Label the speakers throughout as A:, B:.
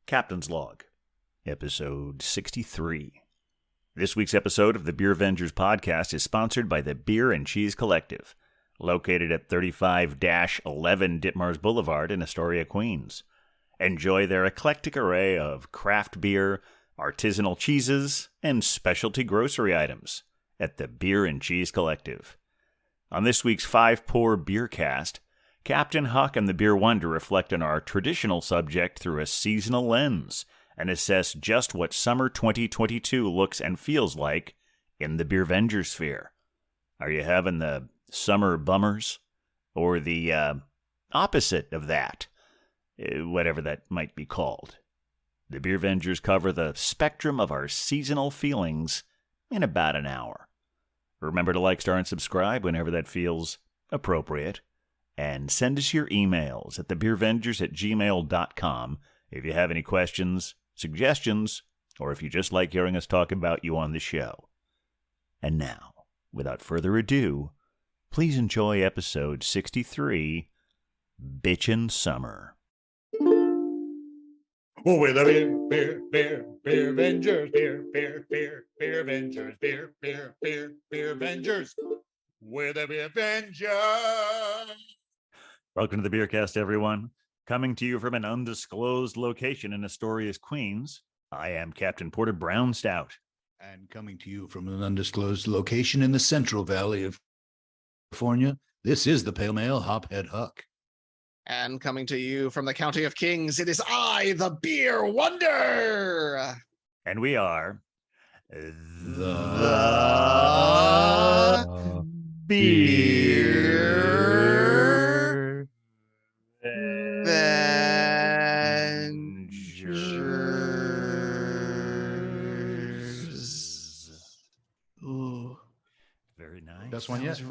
A: Captain's Log, Episode 63. This week's episode of the Beer Avengers podcast is sponsored by the Beer and Cheese Collective, located at 35-11 Ditmars Boulevard in Astoria, Queens. Enjoy their eclectic array of craft beer, artisanal cheeses, and specialty grocery items at the Beer and Cheese Collective. On this week's 5-Pour Beer Cast, Captain Huck and the Beer Wonder reflect on our traditional subject through a seasonal lens and assess just what summer 2022 looks and feels like in the Beer Avenger sphere. Are you having the summer bummers or the opposite of that? Whatever that might be called. The Beer Avengers cover the spectrum of our seasonal feelings in about an hour. Remember to like, star, and subscribe whenever that feels appropriate. And send us your emails at thebeeravengers@gmail.com if you have any questions, suggestions, or if you just like hearing us talk about you on the show. And now, without further ado, please enjoy episode 63, Bitchin' Summer.
B: Oh, we're the beer Avengers, beer Avengers, beer Avengers. We're the beer Avengers.
A: Welcome to the Beercast, everyone. Coming to you from an undisclosed location in Astoria, Queens, I am Captain Porter Brown Stout.
C: And coming to you from an undisclosed location in the Central Valley of California, this is the Pale Male Hophead Huck.
D: And coming to you from the County of Kings, it is I, the Beer Wonder.
A: And we are
C: The
A: Beer
D: Avengers. Ooh.
A: Very nice.
C: Best one yet.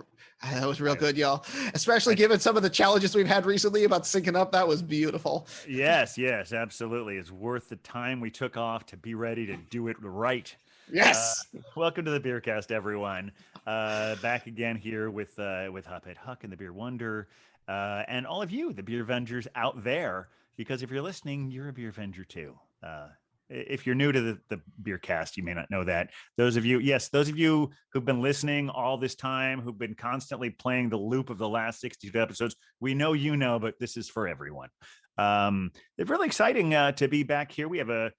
D: That was real good, y'all. Especially given some of the challenges we've had recently about syncing up. That was beautiful.
A: Yes, absolutely. It's worth the time we took off to be ready to do it right.
D: Yes.
A: Welcome to the Beercast, everyone. Back again here with Hophead Huck and the Beer Wonder, and all of you, the Beer Avengers out there. Because if you're listening, you're a Beer Avenger too. If you're new to the Beercast, you may not know that. Those of you who've been listening all this time, who've been constantly playing the loop of the last 62 episodes, we know you know, but this is for everyone. It's really exciting to be back here. We have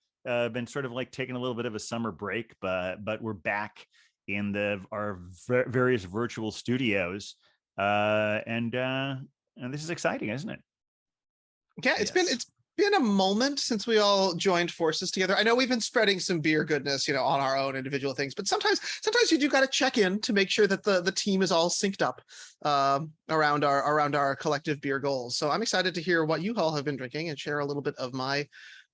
A: been sort of like taking a little bit of a summer break, but we're back in our various virtual studios, and this is exciting, isn't it?
D: Yeah, it's been a moment since we all joined forces together. I know we've been spreading some beer goodness, on our own individual things, but sometimes you do got to check in to make sure that the team is all synced up around our collective beer goals. So I'm excited to hear what you all have been drinking and share a little bit of my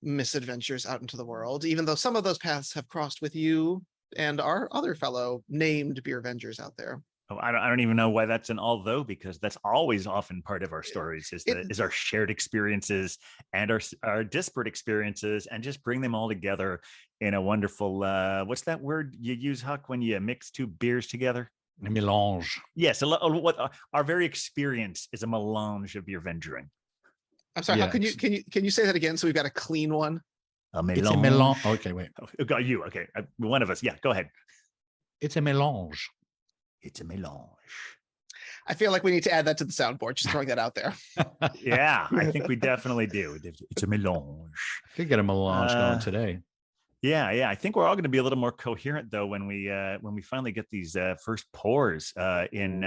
D: misadventures out into the world, even though some of those paths have crossed with you and our other fellow named Beer Avengers out there.
A: Oh, I don't even know why that's an although, because that's always often part of our stories is our shared experiences and our disparate experiences, and just bring them all together in a wonderful, what's that word you use, Huck, when you mix two beers together?
C: A melange.
A: Yes, what our very experience is a melange of beer venturing.
D: I'm sorry,
C: Yes.
D: how can you say that again so we've got a clean one?
C: It's a melange. Okay, wait.
A: Oh, got you. Okay, one of us. Yeah, go ahead.
C: It's a melange.
A: It's a melange.
D: I feel like we need to add that to the soundboard. Just throwing that out there.
A: Yeah, I think we definitely do. It's a melange.
C: Could get a melange going today.
A: Yeah. I think we're all going to be a little more coherent though when we finally get these first pours in.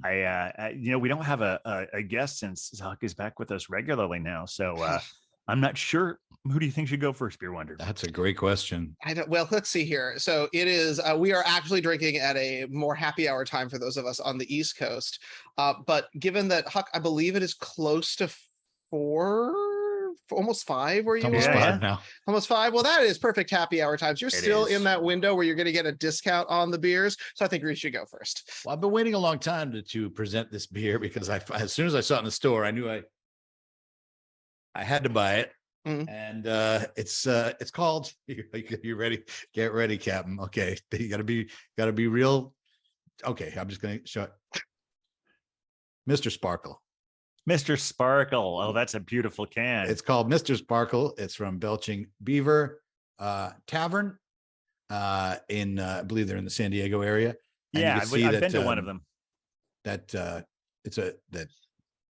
A: We don't have a guest since Huck is back with us regularly now, so I'm not sure. Who do you think should go first, Beer Wonder?
C: That's a great question.
D: Well, let's see here. So it is, we are actually drinking at a more happy hour time for those of us on the East Coast. But given that, Huck, I believe it is close to 4, almost 5 where you
C: Almost
D: are.
C: 5 now.
D: Almost 5. Well, that is perfect happy hour times. You're still in that window where you're going to get a discount on the beers. So I think we should go first.
C: Well, I've been waiting a long time to present this beer because as soon as I saw it in the store, I knew I had to buy it.
D: Mm.
C: And it's called, you ready? Get ready, Captain. Okay. You gotta be real. Okay. I'm just going to show it. Mr. Sparkle.
A: Mr. Sparkle. Oh, that's a beautiful can.
C: It's called Mr. Sparkle. It's from Belgian Beaver Tavern. I believe they're in the San Diego area. And
A: yeah,
C: you can see
A: I've
C: that,
A: been to one of them.
C: That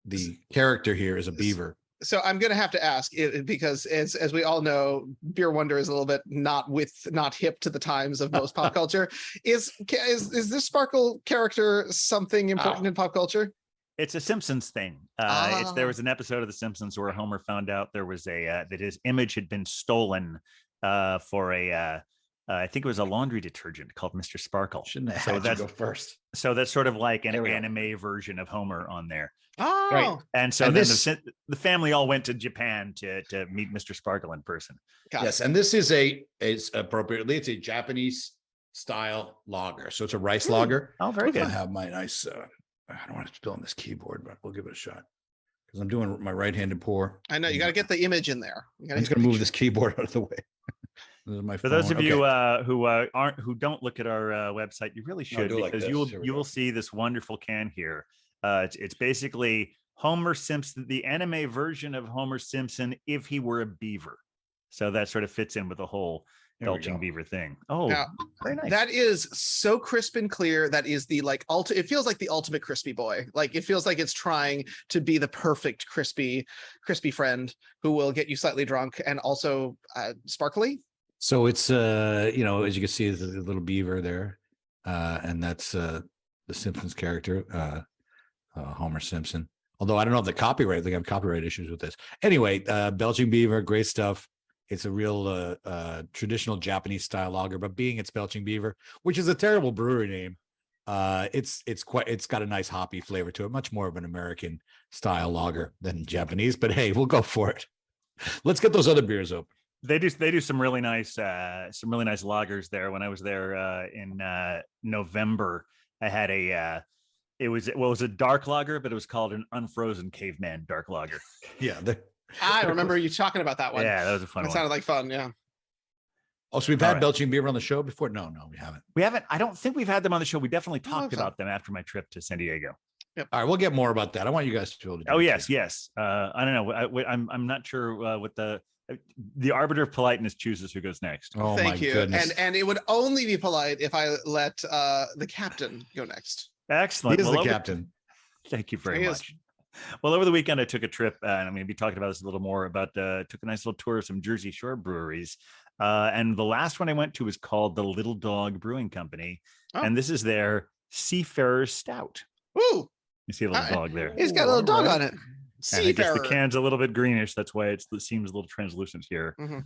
C: the character here is a beaver.
D: So I'm going to have to ask because as we all know, Beer Wonder is a little bit not hip to the times of most pop culture. Is this Sparkle character something important in pop culture?
A: It's a Simpsons thing. There was an episode of The Simpsons where Homer found out there was that his image had been stolen for I think it was a laundry detergent called Mr. Sparkle.
C: Shouldn't have had you go first.
A: So that's sort of like an anime version of Homer on there.
D: Oh,
A: right. And so then the family all went to Japan to meet Mr. Sparkle in person.
C: Yes, and this is appropriately, it's a Japanese style lager. So it's a rice lager.
A: Oh, very good.
C: I have my nice. I don't want to spill on this keyboard, but we'll give it a shot because I'm doing my right-handed pour.
D: I know you got to get the image in there.
C: I'm just going to move this keyboard out of the way. This is my
A: For
C: phone.
A: those of you who don't look at our website, you really should, because you will see this wonderful can here. It's basically Homer Simpson, the anime version of Homer Simpson if he were a beaver. So that sort of fits in with the whole Belgian Beaver thing. Oh,
D: now,
A: very nice.
D: That is so crisp and clear. That is the it feels like the ultimate crispy boy. Like it feels like it's trying to be the perfect crispy friend who will get you slightly drunk and also sparkly.
C: So it's as you can see, the little beaver there, and that's the Simpsons character, Homer Simpson. Although I don't know if they have copyright issues with this. Anyway, Belgian Beaver, great stuff. It's a real traditional Japanese style lager, but being it's Belgian Beaver, which is a terrible brewery name, it's got a nice hoppy flavor to it, much more of an American style lager than Japanese. But hey, we'll go for it. Let's get those other beers open.
A: They do some really nice lagers there. When I was there in November, I had it was a dark lager, but it was called an unfrozen caveman dark lager.
C: Yeah.
D: I remember you talking about that one.
A: Yeah, that was a fun one.
D: It sounded like fun. Yeah.
C: Oh, so we've had Belgian Beaver on the show before? No, we haven't.
A: We haven't. I don't think we've had them on the show. We definitely talked about them after my trip to San Diego.
D: Yep.
C: All right, we'll get more about that. I want you guys to be able to.
A: Oh yes. I don't know. I'm not sure what the arbiter of politeness chooses who goes next.
C: Oh,
D: thank you.
C: Goodness.
D: And it would only be polite if I let the captain go next.
A: Excellent.
C: He is the captain.
A: Thank you very much. Well, over the weekend, I took a trip, and I'm going to be talking about this a little more about, took a nice little tour of some Jersey Shore breweries. And the last one I went to was called the Little Dog Brewing Company. Oh. And this is their Seafarer Stout.
D: Ooh.
A: You see a little dog there.
D: He's got a little dog on it.
A: I guess the can's a little bit greenish. That's why it seems a little translucent here.
D: Mm-hmm.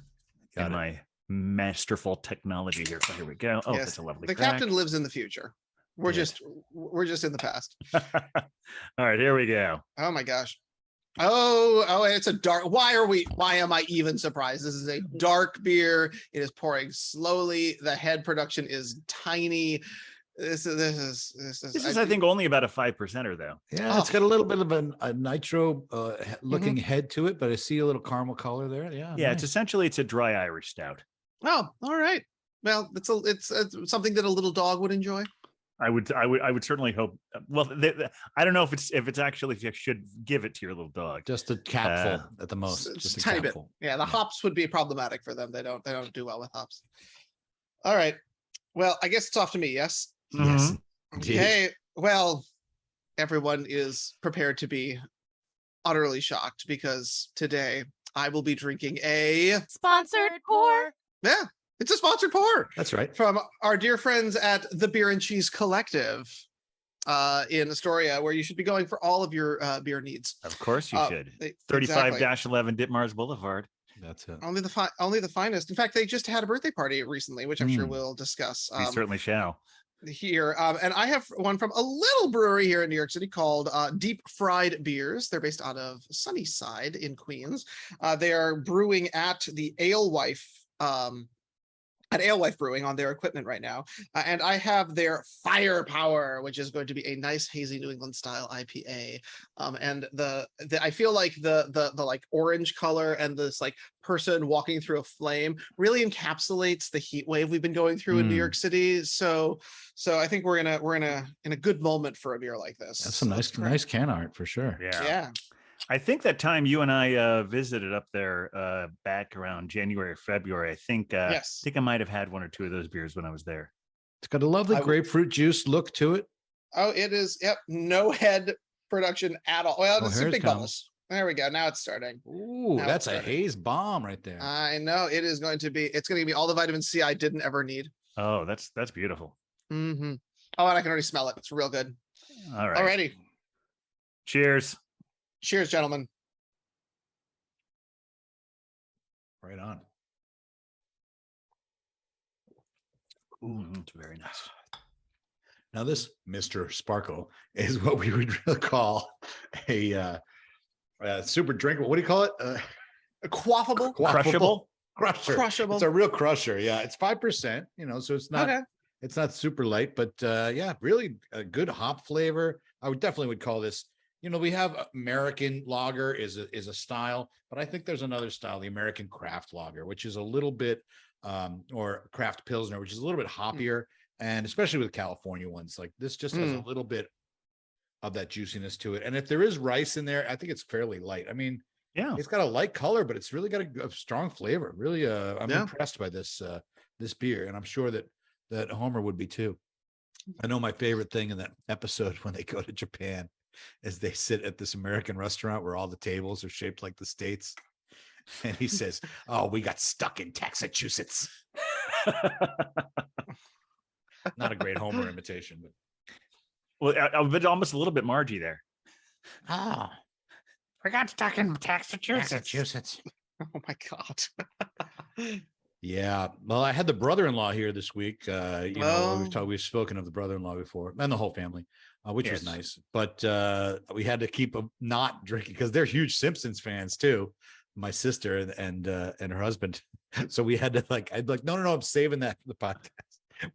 A: In my masterful technology here. So here we go. Oh, that's a lovely crack.
D: Captain lives in the future. We're just in the past.
A: All right, here we go.
D: Oh my gosh. Oh, it's a dark. Why am I even surprised? This is a dark beer. It is pouring slowly. The head production is tiny. This is
A: I think only about a 5%er though.
C: Yeah, it's got a little bit of a nitro looking head to it, but I see a little caramel color there. Yeah.
A: Nice. It's a dry Irish stout.
D: Oh, all right. Well, it's something that a little dog would enjoy.
A: I would certainly hope. Well, I don't know if it's actually, if you should give it to your little dog.
C: Just a capful at the most.
D: Just a tiny bit. Yeah, the hops would be problematic for them. They don't do well with hops. All right. Well, I guess it's off to me. Yes.
C: Yes.
D: Okay. Well, everyone is prepared to be utterly shocked because today I will be drinking a
E: sponsored pour.
D: Yeah. It's a sponsored pour.
C: That's right.
D: From our dear friends at the Beer and Cheese Collective in Astoria, where you should be going for all of your beer needs.
A: Of course you should. 35-11 Ditmars Boulevard.
C: That's it.
D: Only the finest. In fact, they just had a birthday party recently, which I'm sure we'll discuss.
A: We certainly shall.
D: Here. And I have one from a little brewery here in New York City called Deep Fried Beers. They're based out of Sunnyside in Queens. They are brewing at the Alewife at Alewife Brewing on their equipment right now. And I have their Firepower, which is going to be a nice hazy New England style IPA. And the I feel like the like orange color and this like person walking through a flame really encapsulates the heat wave we've been going through in New York City. So I think we're in a good moment for a beer like this.
C: That's some nice can art for sure.
D: Yeah.
A: I think that time you and I visited up there back around January or February, I think I might have had one or two of those beers when I was there.
C: It's got a lovely grapefruit juice look to it.
D: Oh, it is. Yep. No head production at all. Well, it's some big bubbles. There we go. Now it's starting.
C: Ooh, that's a haze bomb right there.
D: I know it is going to be. It's going to give me all the vitamin C I didn't ever need.
A: Oh, that's beautiful.
D: Mm-hmm. Oh, and I can already smell it. It's real good.
A: All right.
D: Alrighty.
A: Cheers.
D: Cheers, gentlemen.
C: Right on.
A: Ooh, it's very nice.
C: Now this Mr. Sparkle is what we would call a super drinkable. What do you call it?
D: A quaffable,
C: crushable. It's a real crusher. Yeah, it's 5%. So it's not it's not super light, but yeah, really a good hop flavor. I would definitely call this. We have American lager is a style, but I think there's another style, the American craft lager, which is a little bit, or craft pilsner, which is a little bit hoppier, and especially with California ones, like this just has a little bit of that juiciness to it. And if there is rice in there, I think it's fairly light. I mean, yeah, it's got a light color, but it's really got a strong flavor. Really, I'm impressed by this beer, and I'm sure that Homer would be too. I know my favorite thing in that episode when they go to Japan is they sit at this American restaurant where all the tables are shaped like the States. And he says, "Oh, we got stuck in Massachusetts." Not a great Homer imitation, but
A: I was almost a little bit Margie there.
C: Oh,
E: we got stuck in Massachusetts.
D: Oh my God.
C: Yeah. Well, I had the brother-in-law here this week. We've spoken of the brother-in-law before and the whole family, which was nice. But we had to keep them not drinking because they're huge Simpsons fans too. My sister and her husband. So we had to I'd like, no, I'm saving that for the podcast.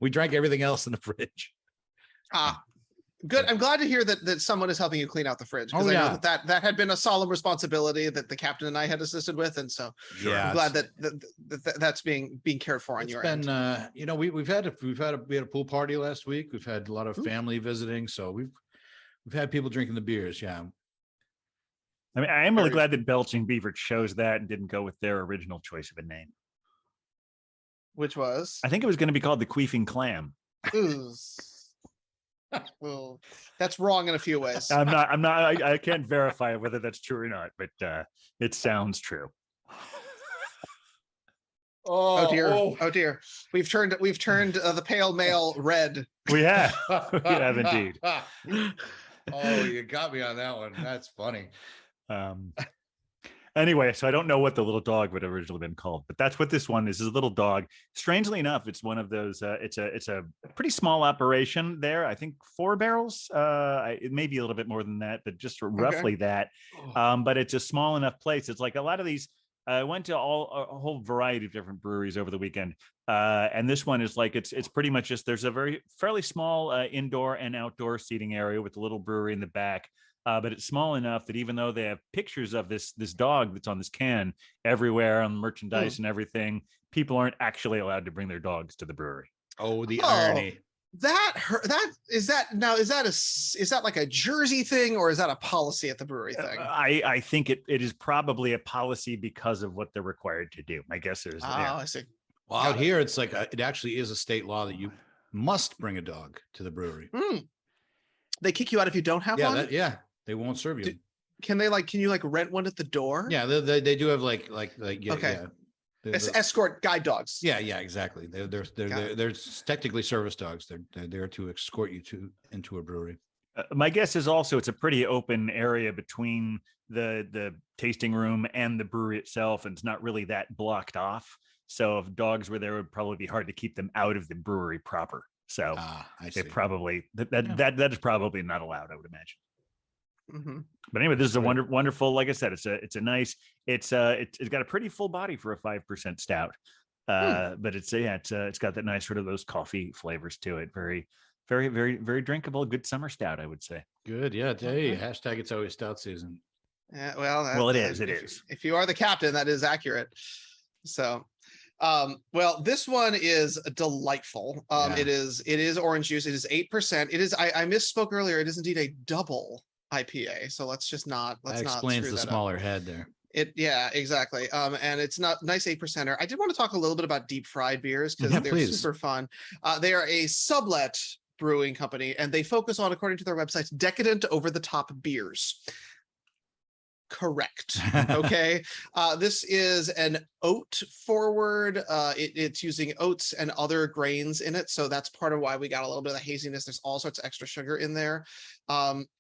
C: We drank everything else in the fridge.
D: Good. I'm glad to hear that someone is helping you clean out the fridge, because I know that had been a solemn responsibility that the captain and I had assisted with, and so I'm glad that's being cared for on your end.
C: We had a pool party last week. We've had a lot of family visiting, so we've had people drinking the beers. Yeah.
A: I mean, I am really glad that Belgian Beaver chose that and didn't go with their original choice of a name,
D: which was,
A: I think it was going to be called the Queefing Clam.
D: Well, that's wrong in a few ways.
A: I can't verify whether that's true or not, but it sounds true.
D: Oh dear. We've turned the pale male red.
A: We have. We have indeed.
C: Oh, you got me on that one. That's funny.
A: Anyway, so I don't know what the little dog would have originally been called, but that's what this one is. This little dog. Strangely enough, it's one of those. It's a pretty small operation there. I think 4 barrels. It may be a little bit more than that, but just roughly that. But it's a small enough place. It's like a lot of these. I went to a whole variety of different breweries over the weekend, and this one is like it's pretty much just there's a fairly small indoor and outdoor seating area with a little brewery in the back. But it's small enough that even though they have pictures of this dog that's on this can everywhere on merchandise and everything, people aren't actually allowed to bring their dogs to the brewery.
C: Oh, the irony.
D: Is that like a Jersey thing, or is that a policy at the brewery thing?
A: I think it is probably a policy because of what they're required to do. My guess is.
D: I see.
C: Well, out here, it's like it actually is a state law that you must bring a dog to the brewery.
D: They kick you out if you don't have one?
C: They won't serve you.
D: Can you rent one at the door?
C: Yeah, they do have like
D: escort guide dogs.
C: Yeah, exactly. They're technically service dogs. They're there to escort you into a brewery.
A: My guess is also it's a pretty open area between the tasting room and the brewery itself, and it's not really that blocked off. So if dogs were there, it would probably be hard to keep them out of the brewery proper. So they probably that is probably not allowed, I would imagine. But anyway, this is a wonderful. Like I said, it's a nice. It's got a pretty full body for a 5% stout. But it's got that nice sort of those coffee flavors to it. Very, very, very, very drinkable. Good summer stout, I would say.
C: Good. Yeah. Hey, hashtag it's always stout season.
D: Yeah, well,
A: Well, it is. It is.
D: If you are the captain, that is accurate. So, well, this one is delightful. It is orange juice. It is 8%. It is. I misspoke earlier. It is indeed a double IPA. So let's not
C: explains the smaller head there.
D: Yeah, exactly. And it's not nice 8%er. I did want to talk a little bit about deep fried beers because they're super fun. They are a sublet brewing company, and they focus on, according to their website, decadent over the top beers. Correct. Okay. This is an oat forward. It's using oats and other grains in it. So that's part of why we got a little bit of the haziness. There's all sorts of extra sugar in there.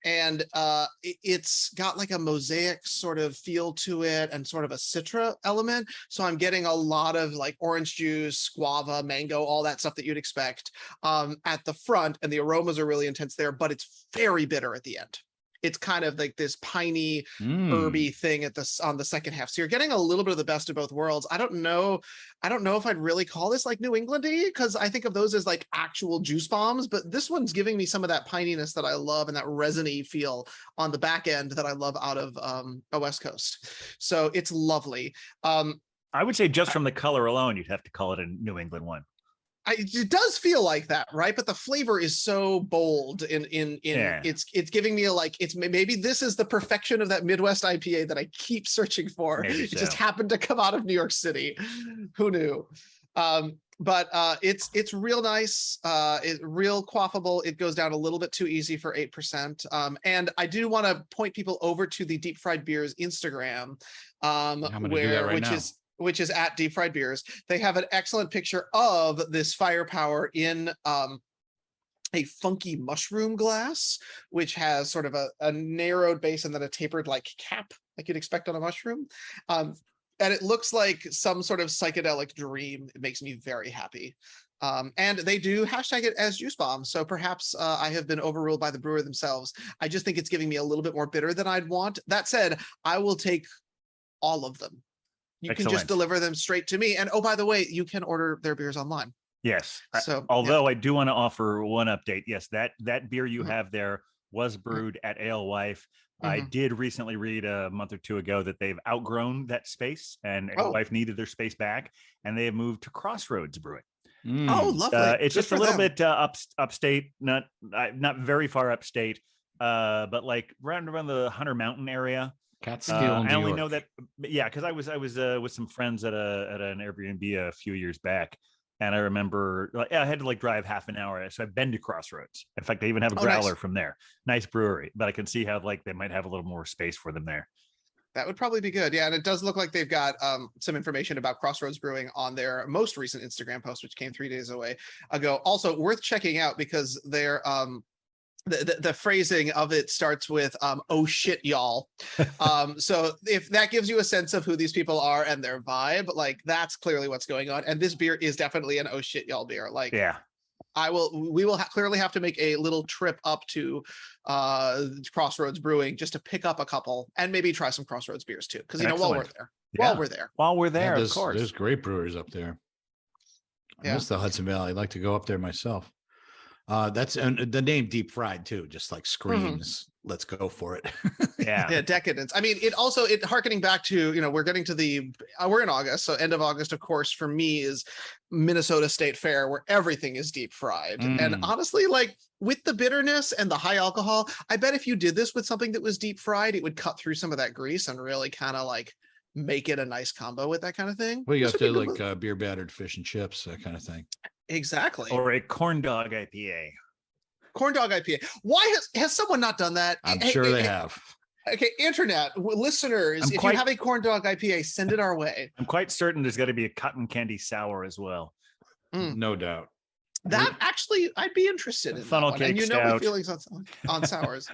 D: It's got like a mosaic sort of feel to it and sort of a citra element. So I'm getting a lot of like orange juice, guava, mango, all that stuff that you'd expect at the front. And the aromas are really intense there, but it's very bitter at the end. It's kind of like this piney, herby thing on the second half. So you're getting a little bit of the best of both worlds. I don't know if I'd really call this like New Englandy, because I think of those as like actual juice bombs, but this one's giving me some of that pininess that I love and that resiny feel on the back end that I love out of a West Coast. So it's lovely. I
A: would say just from the color alone, you'd have to call it a New England one.
D: It does feel like that, right? But the flavor is so bold it's giving me maybe this is the perfection of that Midwest IPA that I keep searching for. It just happened to come out of New York City. Who knew? But it's real nice. It's real quaffable. It goes down a little bit too easy for 8%. And I do want to point people over to the Deep Fried Beers Instagram, which is at Deep Fried Beers. They have an excellent picture of this firepower in a funky mushroom glass, which has sort of a narrowed base and then a tapered like cap, like you'd expect on a mushroom. And it looks like some sort of psychedelic dream. It makes me very happy. And they do hashtag it as juice bomb. So perhaps I have been overruled by the brewer themselves. I just think it's giving me a little bit more bitter than I'd want. That said, I will take all of them. You can just deliver them straight to me. And oh, by the way, you can order their beers online.
A: Yes. So, although I do want to offer one update. Yes, that beer you have there was brewed at Alewife. I did recently read a month or two ago that they've outgrown that space and Alewife needed their space back, and they have moved to Crossroads Brewing.
D: Oh, lovely.
A: It's just a little bit upstate, not very far upstate, but like around the Hunter Mountain area. I only know that, because I was with some friends at an Airbnb a few years back, and I remember I had to drive half an hour, so I've been to Crossroads. In fact, they even have a growler from there. Nice brewery, but I can see how they might have a little more space for them there.
D: That would probably be good. Yeah, and it does look like they've got some information about Crossroads Brewing on their most recent Instagram post, which came 3 days ago. Also worth checking out because they're the phrasing of it starts with oh shit y'all. So if that gives you a sense of who these people are and their vibe, that's clearly what's going on. And this beer is definitely an oh shit y'all beer. We will clearly have to make a little trip up to Crossroads Brewing just to pick up a couple and maybe try some Crossroads beers too, because while we're there
C: of course there's great brewers up there. I miss the Hudson Valley. I'd like to go up there myself. That's and the name Deep Fried too, just screams, let's go for it.
D: Yeah, decadence. I mean, it harkening back to, we're getting to we're in August. So end of August, of course, for me is Minnesota State Fair, where everything is deep fried. And honestly, with the bitterness and the high alcohol, I bet if you did this with something that was deep fried, it would cut through some of that grease and really kind of make it a nice combo with that kind of thing.
C: Well, you have to beer battered fish and chips, that kind of thing.
D: Exactly.
A: Or a corn dog IPA.
D: Why has someone not done that?
C: I'm sure they have.
D: Okay, internet listeners, if you have a corn dog IPA, send it our way.
A: I'm quite certain there's got to be a cotton candy sour as well.
C: No doubt.
D: That actually, I'd be interested in
A: funnel
D: that
A: cake
D: one. And
A: stout.
D: My feelings on sours.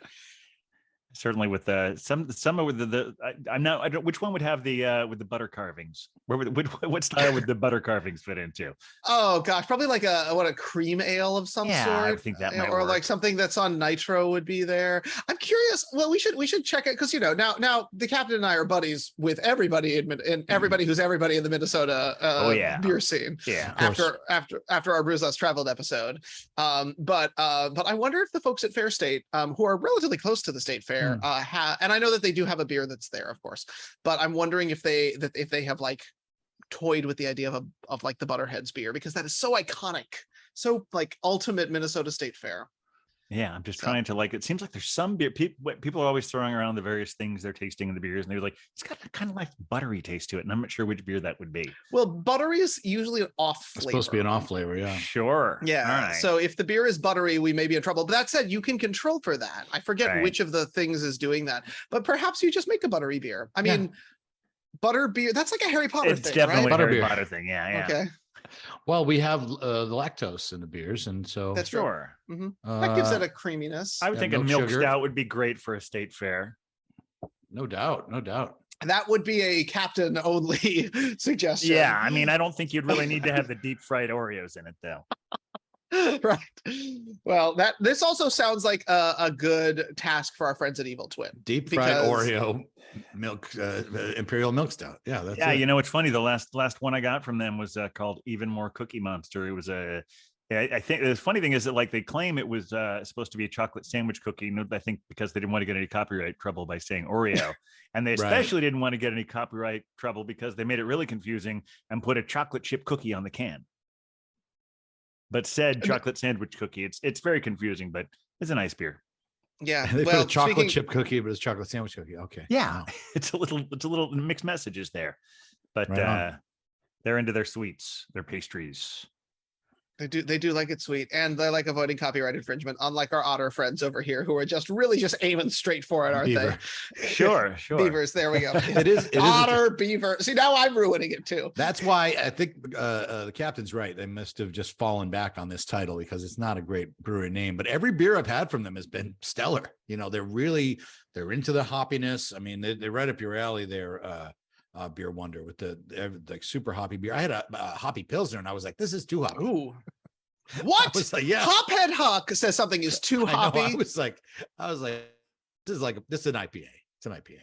A: Certainly with some with I'm not I don't which one would have the with the butter carvings? Where would what style would the butter carvings fit into?
D: Oh gosh, probably like a cream ale of some
A: Yeah, I
D: sort.
A: think that
D: you know,
A: might
D: or
A: work.
D: like something that's on nitro would be there. I'm curious. Well, we should check it because now the captain and I are buddies with everybody and everybody who's everybody in the Minnesota
A: Oh, yeah.
D: beer scene.
A: Yeah.
D: After our Brews Less Traveled episode. But I wonder if the folks at Fair State, who are relatively close to the state fair, and I know that they do have a beer that's there, of course, but I'm wondering if they have like toyed with the idea of like the Butterheads beer, because that is so iconic, so like ultimate Minnesota State Fair.
A: Yeah, I'm just trying to it seems like there's some beer people are always throwing around the various things they're tasting in the beers, and they're like, it's got a kind of like buttery taste to it, and I'm not sure which beer that would be.
D: Well, buttery is usually an off flavor.
C: It's supposed to be an off flavor, yeah.
A: Sure.
D: Yeah.
A: All right.
D: So if the beer is buttery, we may be in trouble. But that said, you can control for that. I forget which of the things is doing that, but perhaps you just make a buttery beer. I mean, butter beer, that's like a Harry Potter thing,
A: definitely
D: right?
A: a Harry Potter thing. Yeah.
D: Okay.
C: Well, we have the lactose in the beers, and so
D: That's
A: sure.
D: That gives it a creaminess.
A: I would think a milk stout would be great for a state fair.
C: No doubt.
D: That would be a captain only suggestion.
A: Yeah, I mean, I don't think you'd really need to have the deep fried Oreos in it, though.
D: Right. Well, this also sounds like a good task for our friends at Evil Twin.
C: Deep fried Oreo milk, Imperial milk stout. Yeah, that's it.
A: You know, it's funny. The last one I got from them was called Even More Cookie Monster. It was I think the funny thing is that like they claim it was supposed to be a chocolate sandwich cookie. I think because they didn't want to get any copyright trouble by saying Oreo, and they especially didn't want to get any copyright trouble because they made it really confusing and put a chocolate chip cookie on the can. But said chocolate sandwich cookie. It's very confusing, but it's a nice beer.
D: Yeah,
C: they put a chocolate chip cookie, but it's chocolate sandwich cookie. Okay.
A: Yeah, it's a little mixed messages there, but they're into their sweets, their pastries.
D: They do like it sweet, and they like avoiding copyright infringement, unlike our otter friends over here who are just aiming straight for it, aren't
C: Beaver.
D: they?
A: Sure.
D: Beavers, there we go.
C: It is
D: otter, beaver. See, now I'm ruining it too.
C: That's why I think the captain's right. They must have just fallen back on this title because it's not a great brewery name, but every beer I've had from them has been stellar. You know, they're into the hoppiness. I mean, they're right up your alley there. Beer Wonder with the like super hoppy beer. I had a hoppy pilsner and I was like, this is too hoppy.
D: Ooh. What?
C: I was like, yeah.
D: Hophead Huck says something is too hoppy.
C: I was like, this is an IPA. It's an IPA.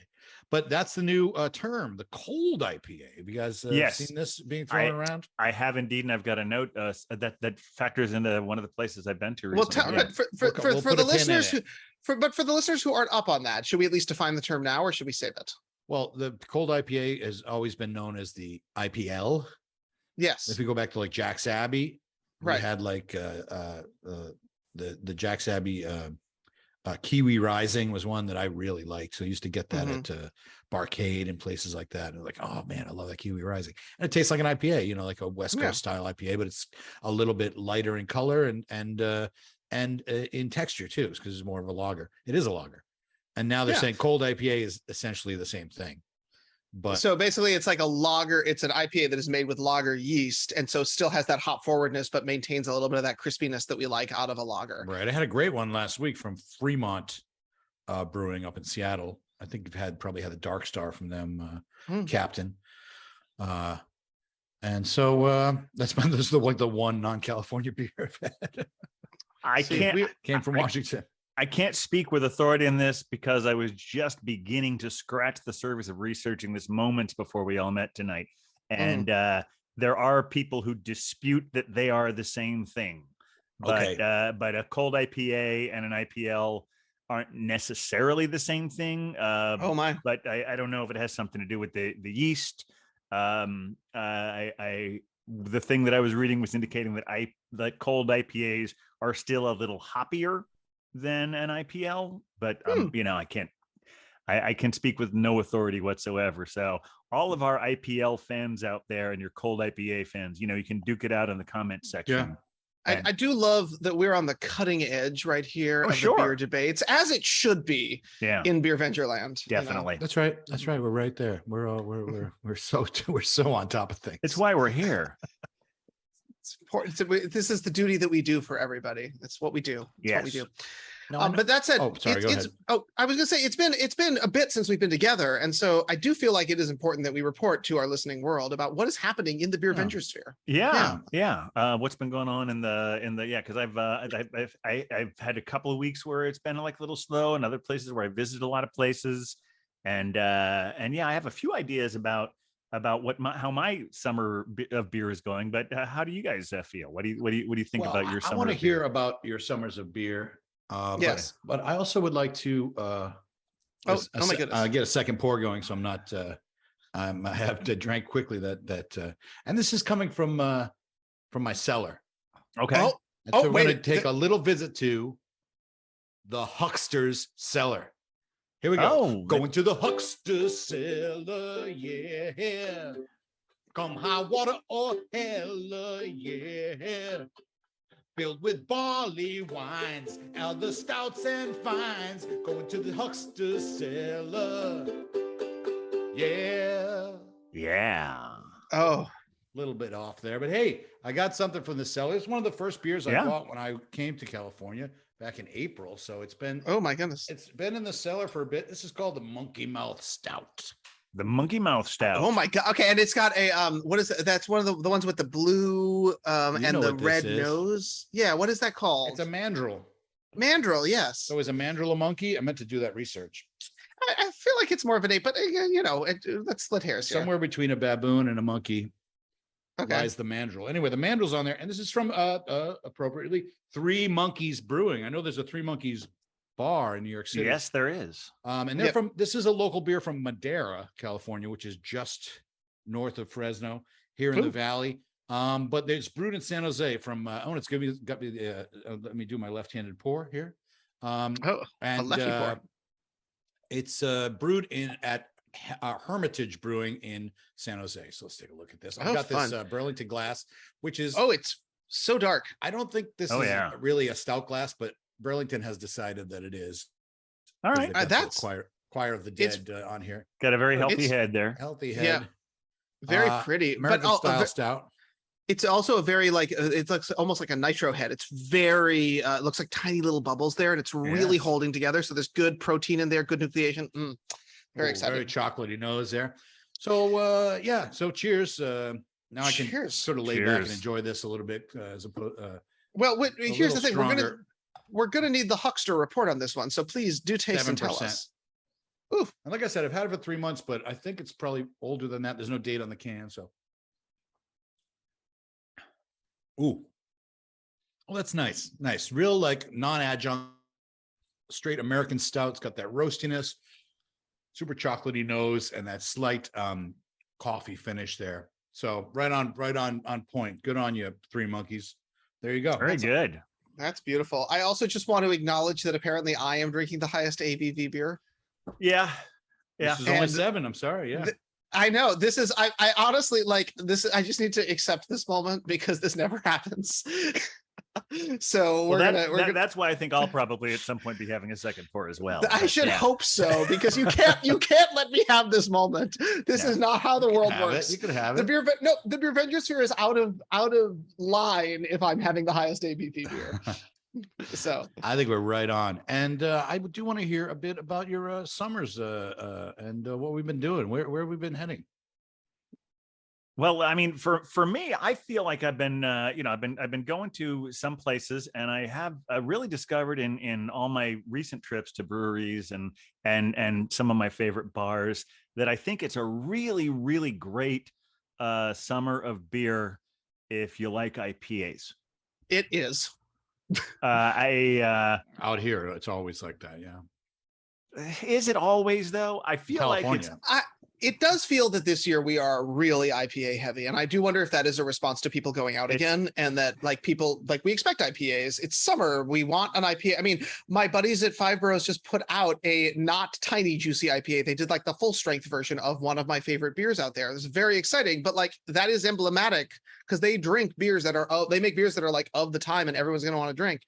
C: But that's the new term, the cold IPA. Have you guys seen this being thrown around?
A: I have indeed, and I've got a note that factors into one of the places I've been to recently.
D: Well, for the listeners for the listeners who aren't up on that, should we at least define the term now, or should we save it?
C: Well, the cold IPA has always been known as the IPL.
D: Yes.
C: If you go back to like Jack's Abbey,
D: right,
C: we had like the Jack's Abbey Kiwi Rising was one that I really liked. So I used to get that at Barcade and places like that. And like, oh man, I love that Kiwi Rising. And it tastes like an IPA, you know, like a West Coast style IPA, but it's a little bit lighter in color and in texture too, because it's more of a lager. It is a lager. And now they're saying cold IPA is essentially the same thing. But
D: so basically it's like a lager. It's an IPA that is made with lager yeast. And so still has that hop forwardness, but maintains a little bit of that crispiness that we like out of a lager.
C: Right. I had a great one last week from Fremont Brewing up in Seattle. I think you've probably had the Dark Star from them, Captain. And so this is the one non-California beer I've had. Came from Washington.
A: I can't speak with authority in this because I was just beginning to scratch the surface of researching this moments before we all met tonight. And there are people who dispute that they are the same thing. But a cold IPA and an IPL aren't necessarily the same thing. But I don't know if it has something to do with the yeast. The thing that I was reading was indicating that cold IPAs are still a little hoppier than an IPL, but you know, I can speak with no authority whatsoever. So all of our IPL fans out there and your cold IPA fans, you know, you can duke it out in the comment section.
D: I do love that we're on the cutting edge right here of the beer debates, as it should be in Beer Venger land.
A: Definitely.
D: You know?
C: That's right. We're right there. We're so on top of things.
A: It's why we're here.
D: It's important. This is the duty that we do for everybody. That's what we do. That's what we do.
C: No, I know.
D: But that said,
C: Oh, sorry, go ahead.
D: I was gonna say it's been a bit since we've been together, and so I do feel like it is important that we report to our listening world about what is happening in the beer venture sphere.
A: Yeah. What's been going on in the yeah? Because I've had a couple of weeks where it's been like a little slow, and other places where I visited a lot of places, and yeah, I have a few ideas about how my summer of beer is going. But how do you guys feel? What do you think about your summer?
C: I want to hear about your summers of beer.
D: Yes,
C: but I also would like to
D: my goodness,
C: get a second pour going, so I'm not I have to drink quickly that and this is coming from my cellar.
A: Okay.
C: And so we're going to take a little visit to the Huckster's cellar. Here we go. Going to the Huckster's cellar, yeah. Come high water or hell, yeah. Filled with barley wines, elder stouts and fines. Going to the Huckster's cellar, yeah.
A: Yeah.
D: Oh,
C: A little bit off there, but hey, I got something from the cellar. It's one of the first beers I bought when I came to California back in April. So it's been,
D: oh my goodness,
C: it's been in the cellar for a bit. This is called the Monkey Mouth Stout.
A: The Monkey Mouth Stout.
D: Oh my god. Okay, and it's got a what is it? That's one of the ones with the blue and the red nose. Yeah, what is that called?
C: It's a mandrill.
D: Mandrill, yes.
C: So is a mandrill a monkey? I meant to do that research.
D: I feel like it's more of an ape, but you know, let's split hairs here.
C: Somewhere between a baboon and a monkey
D: okay.
C: lies the mandrill. Anyway, the mandrill's on there, and this is from appropriately Three Monkeys Brewing. I know there's a Three Monkeys bar in New York City.
A: Yes, there is.
C: And they're from, this is a local beer from Madera, California, which is just north of Fresno here in the valley. But it's brewed in San Jose from, it's got me let me do my left-handed pour here.
D: A lefty pour.
C: It's brewed at Hermitage Brewing in San Jose. So let's take a look at this. I've got this Burlington glass, which is,
D: it's so dark.
C: I don't think this is really a stout glass, but Burlington has decided that it is.
A: All right.
C: That's Choir of the Dead on here.
A: Got a very healthy head there.
C: Healthy head.
D: Yeah. Very pretty.
C: American style stout.
D: It's also a very it looks almost like a nitro head. It's very, it looks like tiny little bubbles there, and it's really holding together. So there's good protein in there, good nucleation. Very exciting.
C: Very chocolatey nose there. So, so cheers. Now I can sort of lay back and enjoy this a little bit as opposed.
D: Well, here's the thing. We're gonna need the Huckster report on this one. So please do taste 7%. And tell us.
C: Oof. And like I said, I've had it for 3 months, but I think it's probably older than that. There's no date on the can, so. Ooh. Well, that's nice. Nice. Real like non-adjunct, straight American stout. It's got that roastiness, super chocolatey nose, and that slight coffee finish there. So right on point. Good on you, Three Monkeys. There you go.
A: Very good.
D: That's beautiful. I also just want to acknowledge that apparently I am drinking the highest ABV beer.
A: Yeah.
C: This is only 7. I'm sorry. Yeah.
D: I know this is, I honestly like this. I just need to accept this moment because this never happens. So
A: that's why I think I'll probably at some point be having a second pour as well.
D: I should hope so, because you can't let me have this moment. This is not how the world works.
C: You could have it.
D: The beer venture sphere is out of line if I'm having the highest ABV beer. So
C: I think we're right on. And I do want to hear a bit about your summers and what we've been doing. Where we've been heading.
A: Well, I mean, for me, I feel like I've been, I've been going to some places, and I have really discovered in all my recent trips to breweries and some of my favorite bars that I think it's a really, really great summer of beer if you like IPAs.
D: It is.
C: Out here, it's always like that. Yeah.
A: Is it always though? I feel
C: California.
A: like
D: it does feel that this year we are really IPA heavy. And I do wonder if that is a response to people going out again, and that like people, like we expect IPAs. It's summer. We want an IPA. I mean, my buddies at Five Boroughs just put out a not tiny juicy IPA. They did like the full strength version of one of my favorite beers out there. It's very exciting, but like that is emblematic because they drink beers that are, they make beers that are like of the time and everyone's going to want to drink.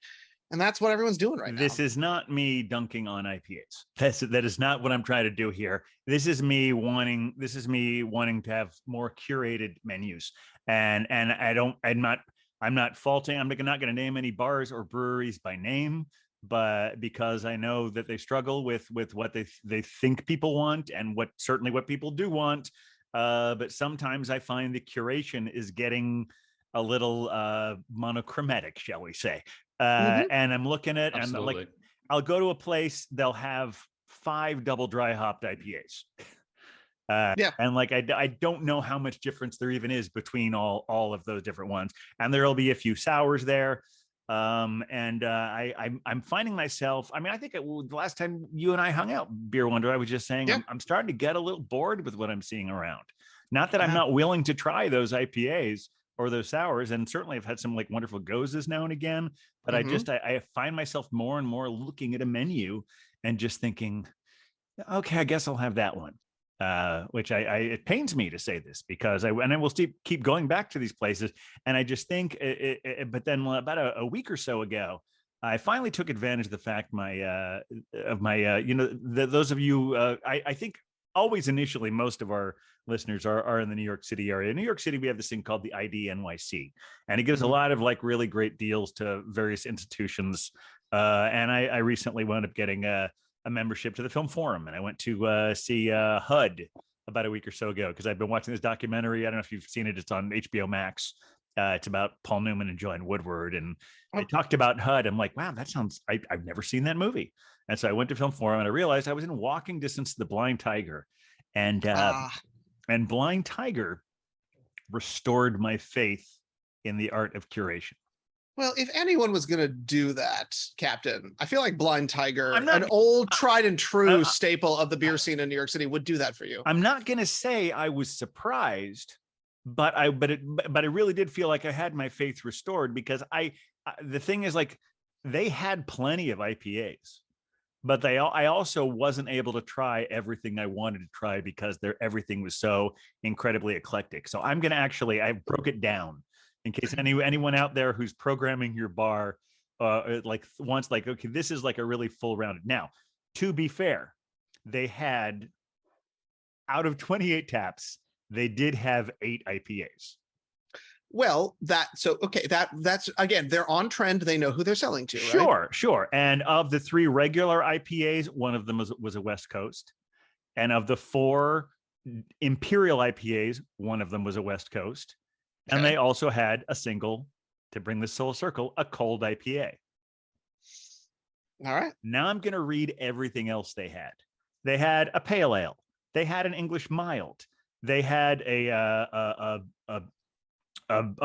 D: And that's what everyone's doing right now.
A: This is not me dunking on IPAs. That is not what I'm trying to do here. This is me wanting to have more curated menus. And I'm not faulting. I'm not going to name any bars or breweries by name. but because I know that they struggle with what they think people want and what people do want. But sometimes I find the curation is getting a little monochromatic, shall we say. And I'm looking at, and like, I'll go to a place, they'll have 5 double dry hopped IPAs. And like, I don't know how much difference there even is between all of those different ones. And there'll be a few sours there. I'm finding myself, I mean, I think the last time you and I hung out, Beer Wonder, I was just saying, I'm starting to get a little bored with what I'm seeing around. Not that I'm not willing to try those IPAs or those sours. And certainly I've had some like wonderful gozes now and again, but I find myself more and more looking at a menu and just thinking, okay, I guess I'll have that one. Which it pains me to say this because I will keep going back to these places. And I just think, but then about a week or so ago, I finally took advantage of the fact those of you, I think always initially, most of our listeners are in the New York City area. In New York City, we have this thing called the ID NYC, and it gives a lot of like really great deals to various institutions. And I recently wound up getting a membership to the Film Forum, and I went to see HUD about a week or so ago because I've been watching this documentary. I don't know if you've seen it. It's on HBO Max. It's about Paul Newman and Joanne Woodward, and they talked about HUD. I'm like, wow, that sounds. I've never seen that movie, and so I went to Film Forum and I realized I was in walking distance to the Blind Tiger, and Blind Tiger restored my faith in the art of curation.
D: Well, if anyone was going to do that, Captain, I feel like Blind Tiger, an old tried and true staple of the beer scene in New York City, would do that for you.
A: I'm not going to say I was surprised, but I really did feel like I had my faith restored because the thing is, like, they had plenty of IPAs, but I also wasn't able to try everything I wanted to try because everything was so incredibly eclectic. So I'm going to I broke it down. In case anyone out there who's programming your bar, wants like, okay, this is like a really full rounded. Now, to be fair, they had out of 28 taps, they did have 8 IPAs.
D: Well, that's again, they're on trend. They know who they're selling to,
A: right?
D: Sure.
A: And of the 3 regular IPAs, one of them was a West Coast, and of the 4 Imperial IPAs, one of them was a West Coast. And they also had a single, to bring this full circle, a cold IPA.
D: All right.
A: Now I'm going to read everything else they had. They had a pale ale. They had an English mild. They had a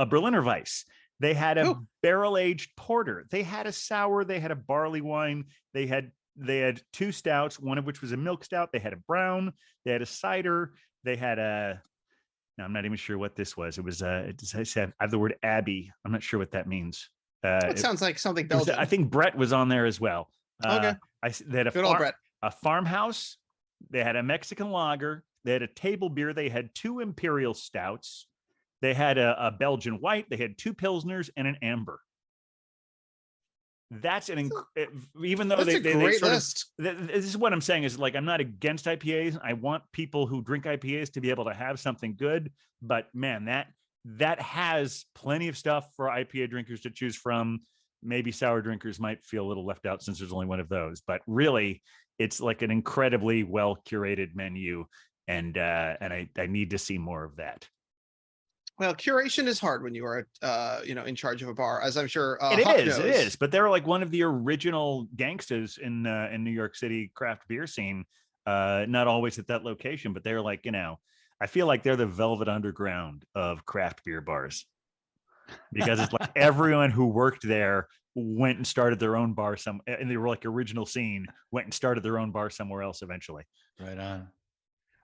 A: Berliner Weiss. They had a barrel-aged porter. They had a sour. They had a barley wine. They had 2 stouts, one of which was a milk stout. They had a brown. They had a cider. They had a... Now, I'm not even sure what this was. It was, I have the word Abbey. I'm not sure what that means.
D: It sounds like something Belgian.
A: I think Brett was on there as well.
D: Okay.
A: They had a farmhouse. They had a Mexican lager. They had a table beer. They had 2 imperial stouts. They had a Belgian white. They had 2 pilsners and an amber. That's even though they
D: great
A: sort
D: list.
A: This is what I'm saying is, like, I'm not against IPAs. I want people who drink IPAs to be able to have something good, but man, that has plenty of stuff for IPA drinkers to choose from. Maybe sour drinkers might feel a little left out since there's only one of those, but really it's like an incredibly well curated menu, and I need to see more of that.
D: Well, curation is hard when you are, in charge of a bar, as I'm sure
A: it is. But they're like one of the original gangsters in New York City craft beer scene. Not always at that location, but they're like, I feel like they're the velvet underground of craft beer bars, because it's like everyone who worked there went and started their own bar and they were like original scene, went and started their own bar somewhere else eventually.
C: Right on.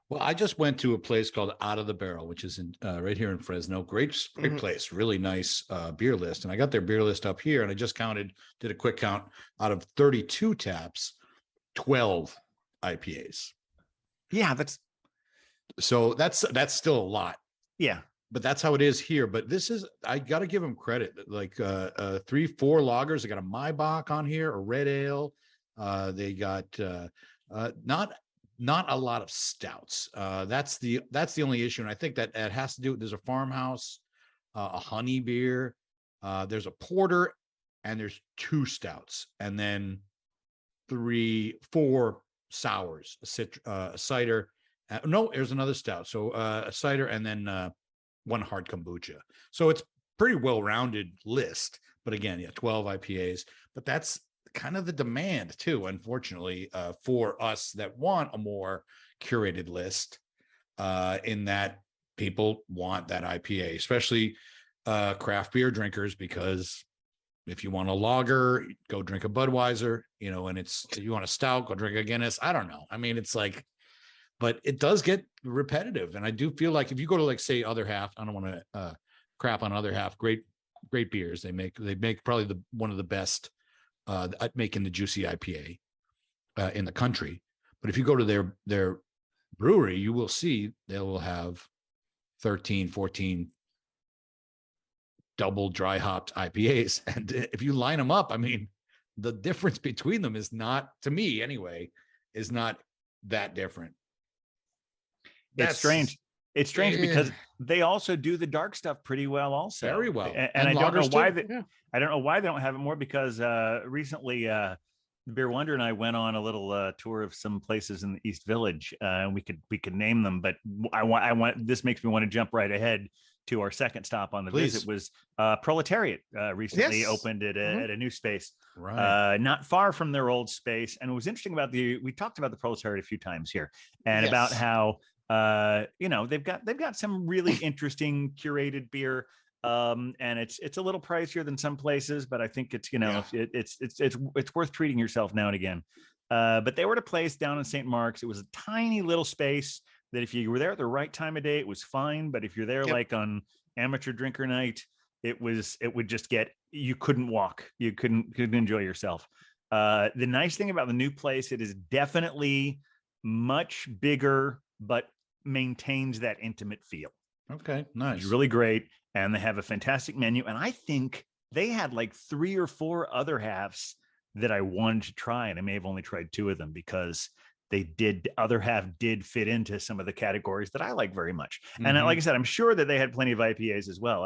C: Well, I just went to a place called Out of the Barrel, which is right here in Fresno. Great place, really nice beer list. And I got their beer list up here, and I just did a quick count. Out of 32 taps, 12 IPAs.
A: Yeah, that's
C: still a lot.
A: Yeah,
C: but that's how it is here. But I got to give them credit. Like 3-4 lagers. They got a Maibach on here, a red ale. They got not a lot of stouts. That's the only issue. And I think that it has to do with, there's a farmhouse, a honey beer, there's a porter, and there's 2 stouts, and then 4 sours, a cider. No, there's another stout. So a cider, and then 1 hard kombucha. So it's pretty well-rounded list. But again, 12 IPAs. But that's kind of the demand too, unfortunately, for us that want a more curated list, in that people want that IPA, especially craft beer drinkers, because if you want a lager, go drink a Budweiser, and if you want a stout, go drink a Guinness. I don't know. I mean, it's like, but it does get repetitive. And I do feel like if you go to, like, say, Other Half, I don't want to crap on Other Half, great beers. They make probably one of the best at making the juicy IPA in the country. But if you go to their brewery, you will see they will have 13, 14 double dry hopped IPAs. And if you line them up, I mean, the difference between them is not, to me anyway, is not that different.
A: It's strange. It's strange because they also do the dark stuff pretty well also.
C: Very well.
A: And I don't know why I don't know why they don't have it more, because recently Beer Wonder and I went on a little tour of some places in the East Village, and we could name them, but I want this makes me want to jump right ahead to our second stop on the visit. Was Proletariat recently opened at a new space,
C: right,
A: not far from their old space. And it was interesting about we talked about the Proletariat a few times here, and about how they've got some really interesting curated beer. And it's a little pricier than some places, but I think it's it's worth treating yourself now and again. But they were at a place down in St. Mark's. It was a tiny little space that if you were there at the right time of day, it was fine. But if you're there like on amateur drinker night, it would just you couldn't walk. You couldn't enjoy yourself. The nice thing about the new place, it is definitely much bigger, but maintains that intimate feel.
C: Okay, nice.
A: It's really great. And they have a fantastic menu. And I think they had like 3 or 4 other halves that I wanted to try. And I may have only tried 2 of them because other half did fit into some of the categories that I like very much. Mm-hmm. And like I said, I'm sure that they had plenty of IPAs as well.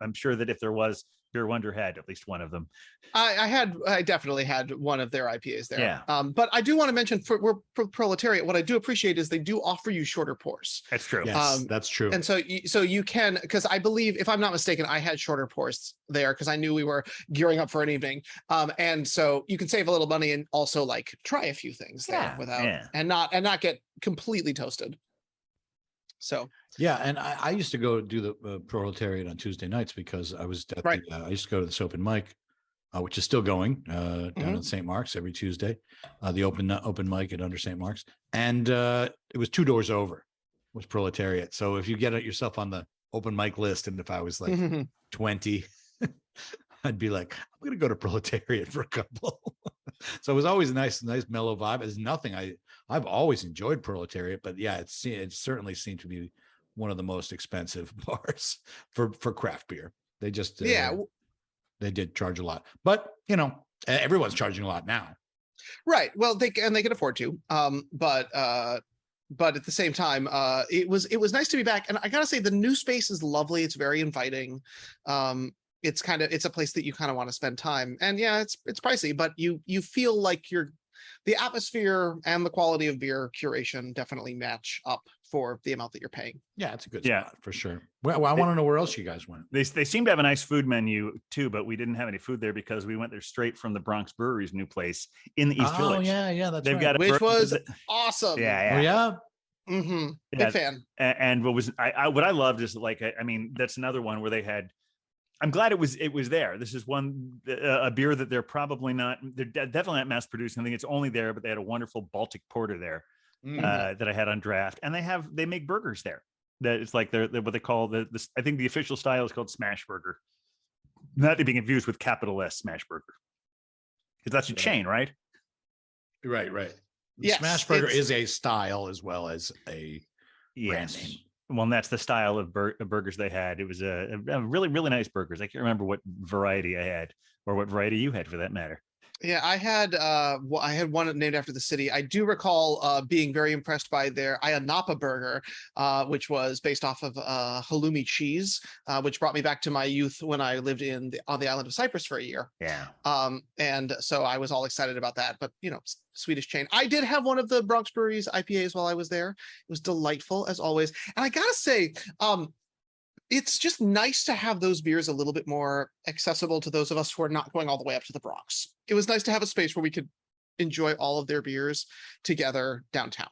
A: I'm sure that if there was, Beer Wonder had at least one of them.
D: I definitely had one of their IPAs there.
A: Yeah.
D: But I do want to mention for Proletariat, what I do appreciate is they do offer you shorter pours.
A: That's true.
C: Yes, that's true.
D: And so you can, because I believe, if I'm not mistaken, I had shorter pours there because I knew we were gearing up for an evening. And so you can save a little money and also like try a few things there and not get completely toasted. So
C: yeah, and I used to go do the Proletariat on Tuesday nights because I was at I used to go to this open mic, which is still going down at St. Mark's every Tuesday, the open mic at Under St. Mark's, and it was 2 doors over was Proletariat. So if you get yourself on the open mic list, and if I was like 20, I'd be like, I'm going to go to Proletariat for a couple. So it was always a nice mellow vibe. It's nothing. I've always enjoyed Proletariat, but yeah, it certainly seemed to be one of the most expensive bars for craft beer. They just they did charge a lot, but everyone's charging a lot now.
D: Right. Well, they can afford to. But at the same time, it was nice to be back. And I gotta say, the new space is lovely. It's very inviting. It's a place that you kind of want to spend time. And yeah, it's pricey, but you feel like the atmosphere and the quality of beer curation definitely match up for the amount that you're paying.
C: Yeah, it's a good spot for sure. Well, I want to know where else you guys went.
A: They seem to have a nice food menu too, but we didn't have any food there because we went there straight from the Bronx Brewery's new place in the East Village.
C: Yeah, that's
A: They've
C: right.
A: got
D: which was awesome.
A: Yeah.
C: Oh yeah.
D: Mm-hmm. Big fan.
A: And what I loved is like, I mean, that's another one where they had. I'm glad it was there. This is a beer that they're definitely not mass producing. I think it's only there, but they had a wonderful Baltic porter there that I had on draft, and they make burgers there. That it's like they're what they call I think the official style is called smash burger, not to be confused with capital S smash burger, because that's a chain, right?
C: Right.
D: Yes,
C: smash burger is a style as well as a brand name.
A: Well, and that's the style of burgers they had. It was a really, really nice burgers. I can't remember what variety I had or what variety you had for that matter.
D: Yeah, I had one named after the city. I do recall being very impressed by their Ayanapa burger, which was based off of halloumi cheese, which brought me back to my youth when I lived on the island of Cyprus for a year.
A: Yeah.
D: And so I was all excited about that. But Swedish chain. I did have one of the Bronx Brewery's IPAs while I was there. It was delightful as always. And I gotta say, it's just nice to have those beers a little bit more accessible to those of us who are not going all the way up to the Bronx. It was nice to have a space where we could enjoy all of their beers together downtown.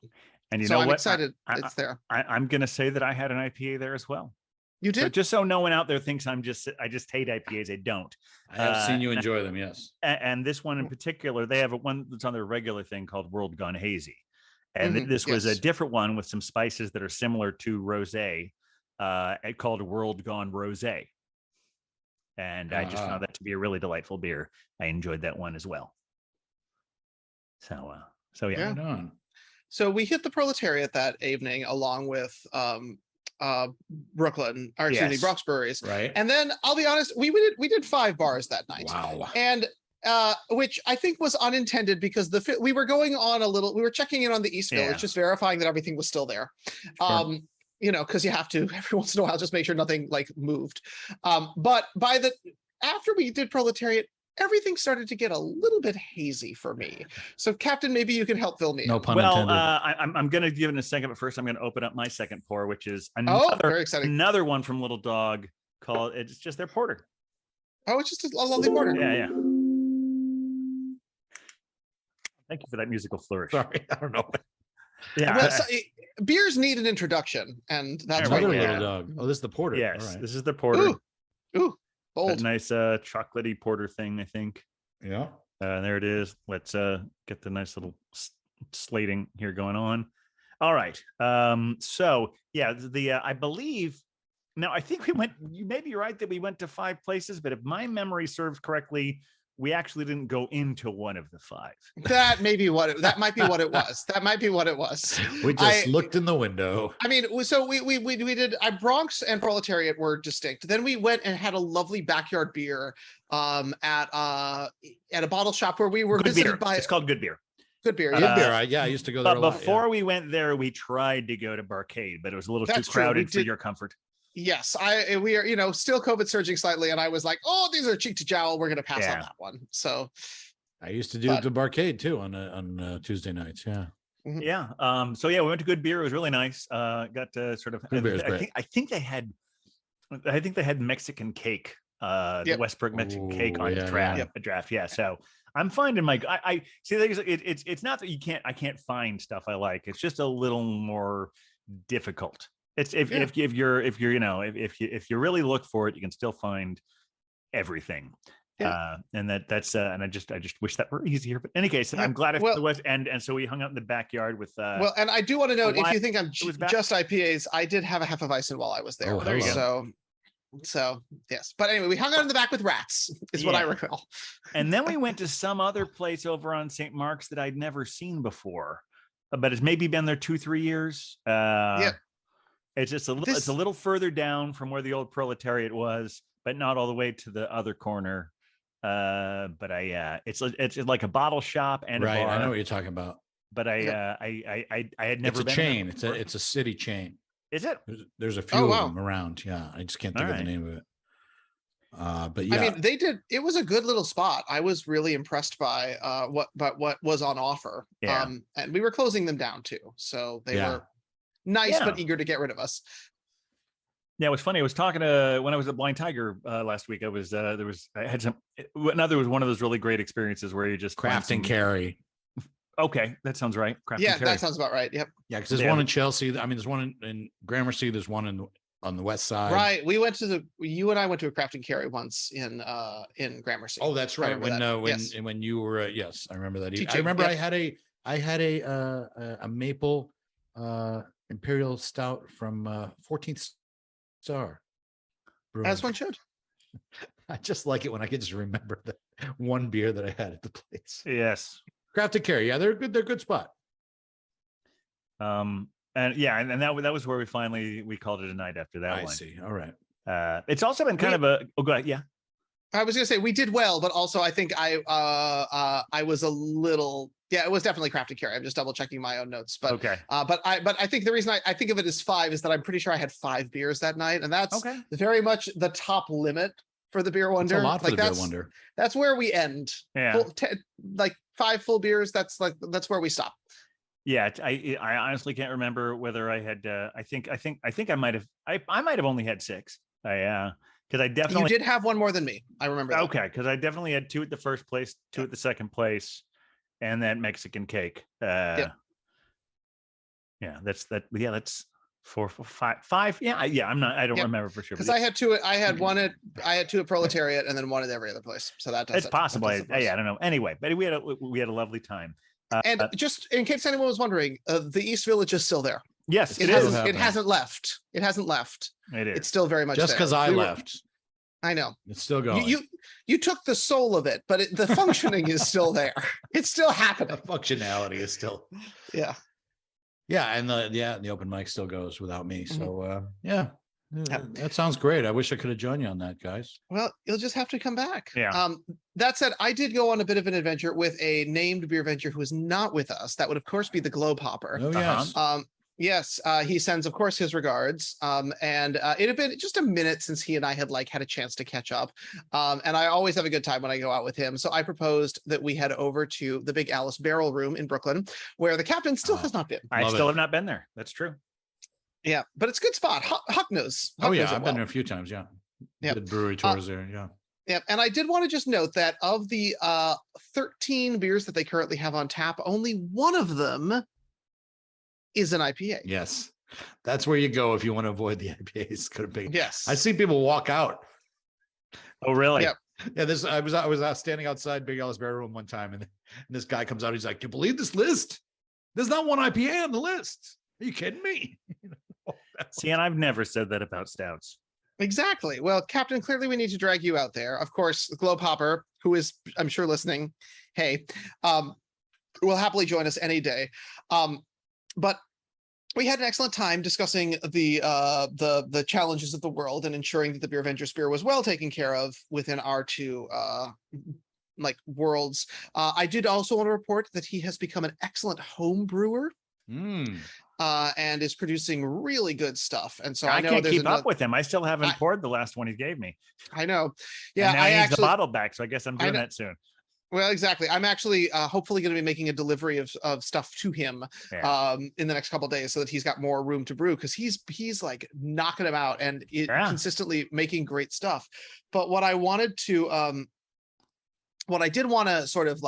A: And
D: I'm excited it's there.
A: I'm going to say that I had an IPA there as well.
D: You did?
A: So just so no one out there thinks I just hate IPAs, I don't.
C: I have seen you enjoy them, yes.
A: And this one in particular, they have one that's on their regular thing called World Gone Hazy. And this was a different one with some spices that are similar to rosé. Called World Gone Rosé, and I just found that to be a really delightful beer. I enjoyed that one as well. So yeah.
D: Right. So we hit the Proletariat that evening along with Brooklyn, or excuse me, Bronx Breweries,
C: right?
D: And then I'll be honest, we did 5 bars that night.
C: Wow.
D: And which I think was unintended because we were going on we were checking in on the East Village, just verifying that everything was still there. Sure. Because you have to every once in a while just make sure nothing like moved. But after we did Proletariat, everything started to get a little bit hazy for me. So, Captain, maybe you can help fill me.
C: No pun intended.
A: I'm going to give it in a second, but first I'm going to open up my second pour, which is
D: very exciting.
A: Another one from Little Dog called. It's just their porter.
D: Oh, it's just a lovely porter.
A: Yeah. Thank you for that musical flourish.
C: Sorry, I don't know.
A: Yeah.
D: Well, beers need an introduction, and that's why
C: Little Dog. Oh, this is the porter.
A: Yes,
C: right.
A: This is the porter.
D: Ooh, bold.
A: That nice chocolatey porter thing, I think.
C: Yeah.
A: There it is. Let's get the nice little slating here going on. All right. So yeah, I believe now I think we went. You may be right that we went to 5 places, but if my memory serves correctly, we actually didn't go into one of the 5.
D: That might be what it was. That might be what it was.
C: We just looked in the window.
D: I mean, so we did Bronx and Proletariat were distinct. Then we went and had a lovely backyard beer at a bottle shop where we were visited by.
A: It's called Good Beer.
D: Good beer.
C: Good beer. I used to go there.
A: But before we went there, we tried to go to Barcade, but it was a little too crowded for your comfort.
D: Yes, we are, still COVID surging slightly, and I was like, "Oh, these are cheek to jowl. We're going to pass on that one." So,
C: I used to do the Barcade too on Tuesday nights. Yeah,
A: yeah. So yeah, we went to Good Beer. It was really nice. Got to sort of. I think they had Mexican cake. The Westbrook Mexican cake on a draft. Yeah. So I'm finding I see. It's not that I can't find stuff I like. It's just a little more difficult. It's if you really look for it, you can still find everything. And I just wish that were easier. But in any case, I'm glad it was. And so we hung out in the backyard with.
D: And I do want to note, if you think I'm just IPAs, I did have a Hefeweizen while I was there.
A: Oh, there you go.
D: So yes, but anyway, we hung out in the back with rats. Is what I recall.
A: And then we went to some other place over on St. Mark's that I'd never seen before, but it's maybe been there 2-3 years. It's just it's a little further down from where the old Proletariat was, but not all the way to the other corner. But it's like a bottle shop and a bar.
C: I know what you're talking about.
A: But I had never.
C: It's a chain. It's a city chain.
A: Is it?
C: There's a few of them around. Yeah, I just can't think of the name of it. But yeah,
D: I mean, they did. It was a good little spot. I was really impressed by what was on offer.
A: Yeah.
D: And we were closing them down too, so they were nice but eager to get rid of us.
A: Yeah, it was funny. I was talking to when I was at Blind Tiger last week. I was another was one of those really great experiences where you just
C: craft and carry.
A: Okay, that sounds right. Craft
D: and
A: carry.
D: That sounds about right. Yep.
C: Yeah, because there's one in Chelsea. I mean, there's one in Gramercy. There's one on the west side.
D: Right. We went to you and I went to a craft and carry once in Gramercy.
C: Oh, that's right. When you were yes, I remember that. I remember I had a maple imperial stout from 14th Star Brewing.
D: As one should.
C: I just like it when I can just remember the one beer that I had at the place.
A: Yes.
C: Craft and carry. Yeah, they're good. They're a good spot.
A: And that was where we called it a night after that one.
C: I see. All right.
A: It's also been kind of a go ahead. Yeah.
D: I was gonna say we did well, but also I think I was a little, yeah, it was definitely crafted carry. I'm just double checking my own notes, but
A: Okay.
D: but I think the reason I think of it as 5 is that I'm pretty sure I had 5 beers that night, and that's
A: Okay.
D: very much the top limit for the beer
C: It's
D: wonder.
C: a lot for
D: Like
C: the beer wonder.
D: that's where we end.
A: Yeah.
D: Like 5 full beers. That's where we stop.
A: Yeah, I honestly can't remember whether I had. I think I might have. I might have only had 6. Because I definitely
D: You did have one more than me. I remember that.
A: Okay, because I definitely had 2 at the first place, 2 at the second place, and that Mexican cake. Yeah, that's that. Yeah, that's 4, 5. Yeah, I don't remember for sure.
D: Because I had 2. I had 2 at Proletariat, and then 1 at every other place. So that does.
A: It's possible. I don't know. Anyway, but we had a lovely time.
D: And just in case anyone was wondering, the East Village is still there.
A: Yes,
D: It hasn't left. It hasn't left.
A: It is.
D: It's still very much
C: Just
D: there.
C: because I left.
D: I know.
C: It's still going.
D: You took the soul of it, but the functioning is still there. It's still happening.
C: The functionality is still.
D: Yeah.
C: Yeah, and the open mic still goes without me.
D: Mm-hmm.
C: So that sounds great. I wish I could have joined you on that, guys.
D: Well, you'll just have to come back.
A: Yeah.
D: That said, I did go on a bit of an adventure with a named beer venture who is not with us. That would, of course, be the Globe Hopper.
C: Oh yes.
D: Yes, he sends, of course, his regards. And it had been just a minute since he and I had had a chance to catch up. And I always have a good time when I go out with him. So I proposed that we head over to the Big Alice Barrel Room in Brooklyn, where the captain still has not been.
A: I still have not been there. That's true.
D: Yeah, but it's a good spot. Huck knows.
C: Oh yeah, I've been there a few times. Yeah.
D: Yeah.
C: Did brewery tours there. Yeah.
D: Yeah, and I did want to just note that of the 13 beers that they currently have on tap, only one of them is an IPA.
C: Yes. That's where you go if you want to avoid the IPAs. Could be.
D: Yes.
C: I see people walk out.
A: Oh, really?
D: Yeah.
C: Yeah. I was standing outside Big Alice Barrel Room one time, and this guy comes out. He's like, "Do you believe this list? There's not one IPA on the list. Are you kidding me?"
A: See, and I've never said that about stouts.
D: Exactly. Well, Captain, clearly we need to drag you out there. Of course, the Globe Hopper, who is, I'm sure, listening, hey, will happily join us any day. But we had an excellent time discussing the challenges of the world and ensuring that the Beer Avenger Spear was well taken care of within our 2 worlds. I did also want to report that he has become an excellent home brewer. And is producing really good stuff. And so I know
A: can't keep up with him. I still haven't poured the last one he gave me.
D: I know. Yeah,
A: and now he needs the bottle back, so I guess I'm doing that soon.
D: Well, exactly. I'm actually hopefully going to be making a delivery of stuff to him in the next couple of days, so that he's got more room to brew, because he's like knocking them out and consistently making great stuff. But what I wanted to what I did want to sort of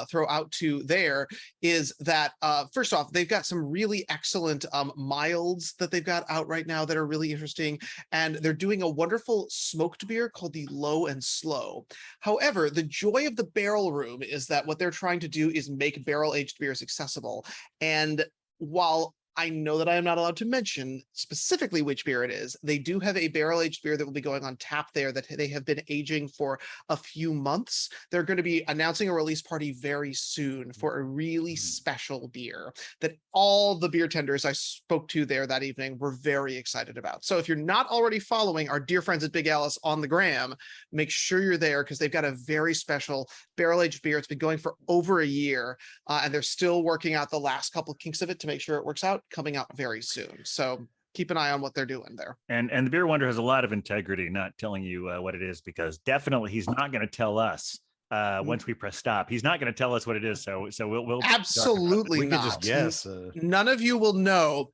D: throw out to there is that first off, they've got some really excellent milds that they've got out right now that are really interesting, and they're doing a wonderful smoked beer called the Low and Slow. However, the joy of the Barrel Room is that what they're trying to do is make barrel-aged beers accessible. And while I know that I am not allowed to mention specifically which beer it is, they do have a barrel-aged beer that will be going on tap there that they have been aging for a few months. They're going to be announcing a release party very soon for a really special beer that all the beer tenders I spoke to there that evening were very excited about. So if you're not already following our dear friends at Big Alice on the gram, make sure you're there, because they've got a very special barrel-aged beer. It's been going for over a year, and they're still working out the last couple of kinks of it to make sure it works out, coming out very soon. So keep an eye on what they're doing there.
A: And the Beer Wonder has a lot of integrity, not telling you what it is, because definitely he's not going to tell us once we press stop. He's not going to tell us what it is. So we'll
D: absolutely
C: we
D: not.
C: Could just guess.
D: None of you will know.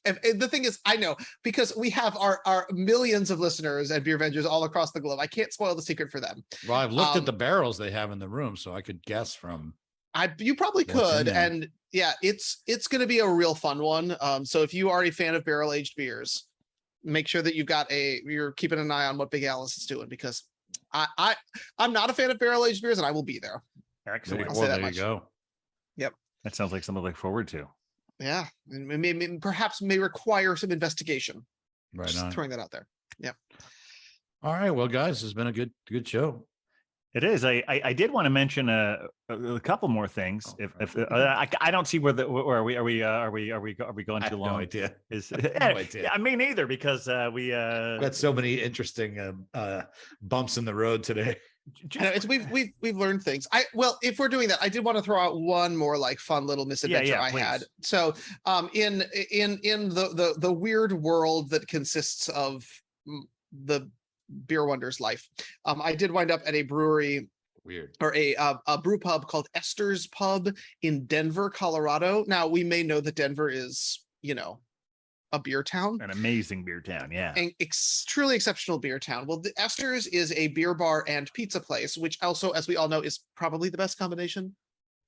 D: The thing is, I know, because we have our millions of listeners at Beer Vengers all across the globe. I can't spoil the secret for them.
C: Well, I've looked at the barrels they have in the room, so I could guess from.
D: You probably could, and yeah, it's going to be a real fun one. So if you are a fan of barrel aged beers, make sure that you're keeping an eye on what Big Alice is doing, because I'm not a fan of barrel aged beers, and I will be there.
A: Excellent.
D: I'll say that
C: there
D: much.
C: You go.
D: Yep.
A: That sounds like something to look forward to.
D: Yeah, and perhaps may require some investigation.
C: Right
D: Just
C: on.
D: throwing that out there. Yeah.
C: All right, well, guys, it's been a good show.
A: It is. I did want to mention a couple more things. I don't see where are we going too long?
C: No idea.
A: No idea. I mean, neither, because we
C: got so many interesting bumps in the road today.
D: I know, it's we've learned things. If we're doing that, I did want to throw out one more like fun little misadventure I had.
A: Please.
D: So in the weird world that consists of the Beer Wonders life, I did wind up at a brewery.
C: Weird.
D: Or a brew pub called Esther's Pub in Denver, Colorado. Now we may know that Denver is, a beer town,
A: an amazing beer town, yeah,
D: and truly exceptional beer town. Well, the Esther's is a beer bar and pizza place, which also, as we all know, is probably the best combination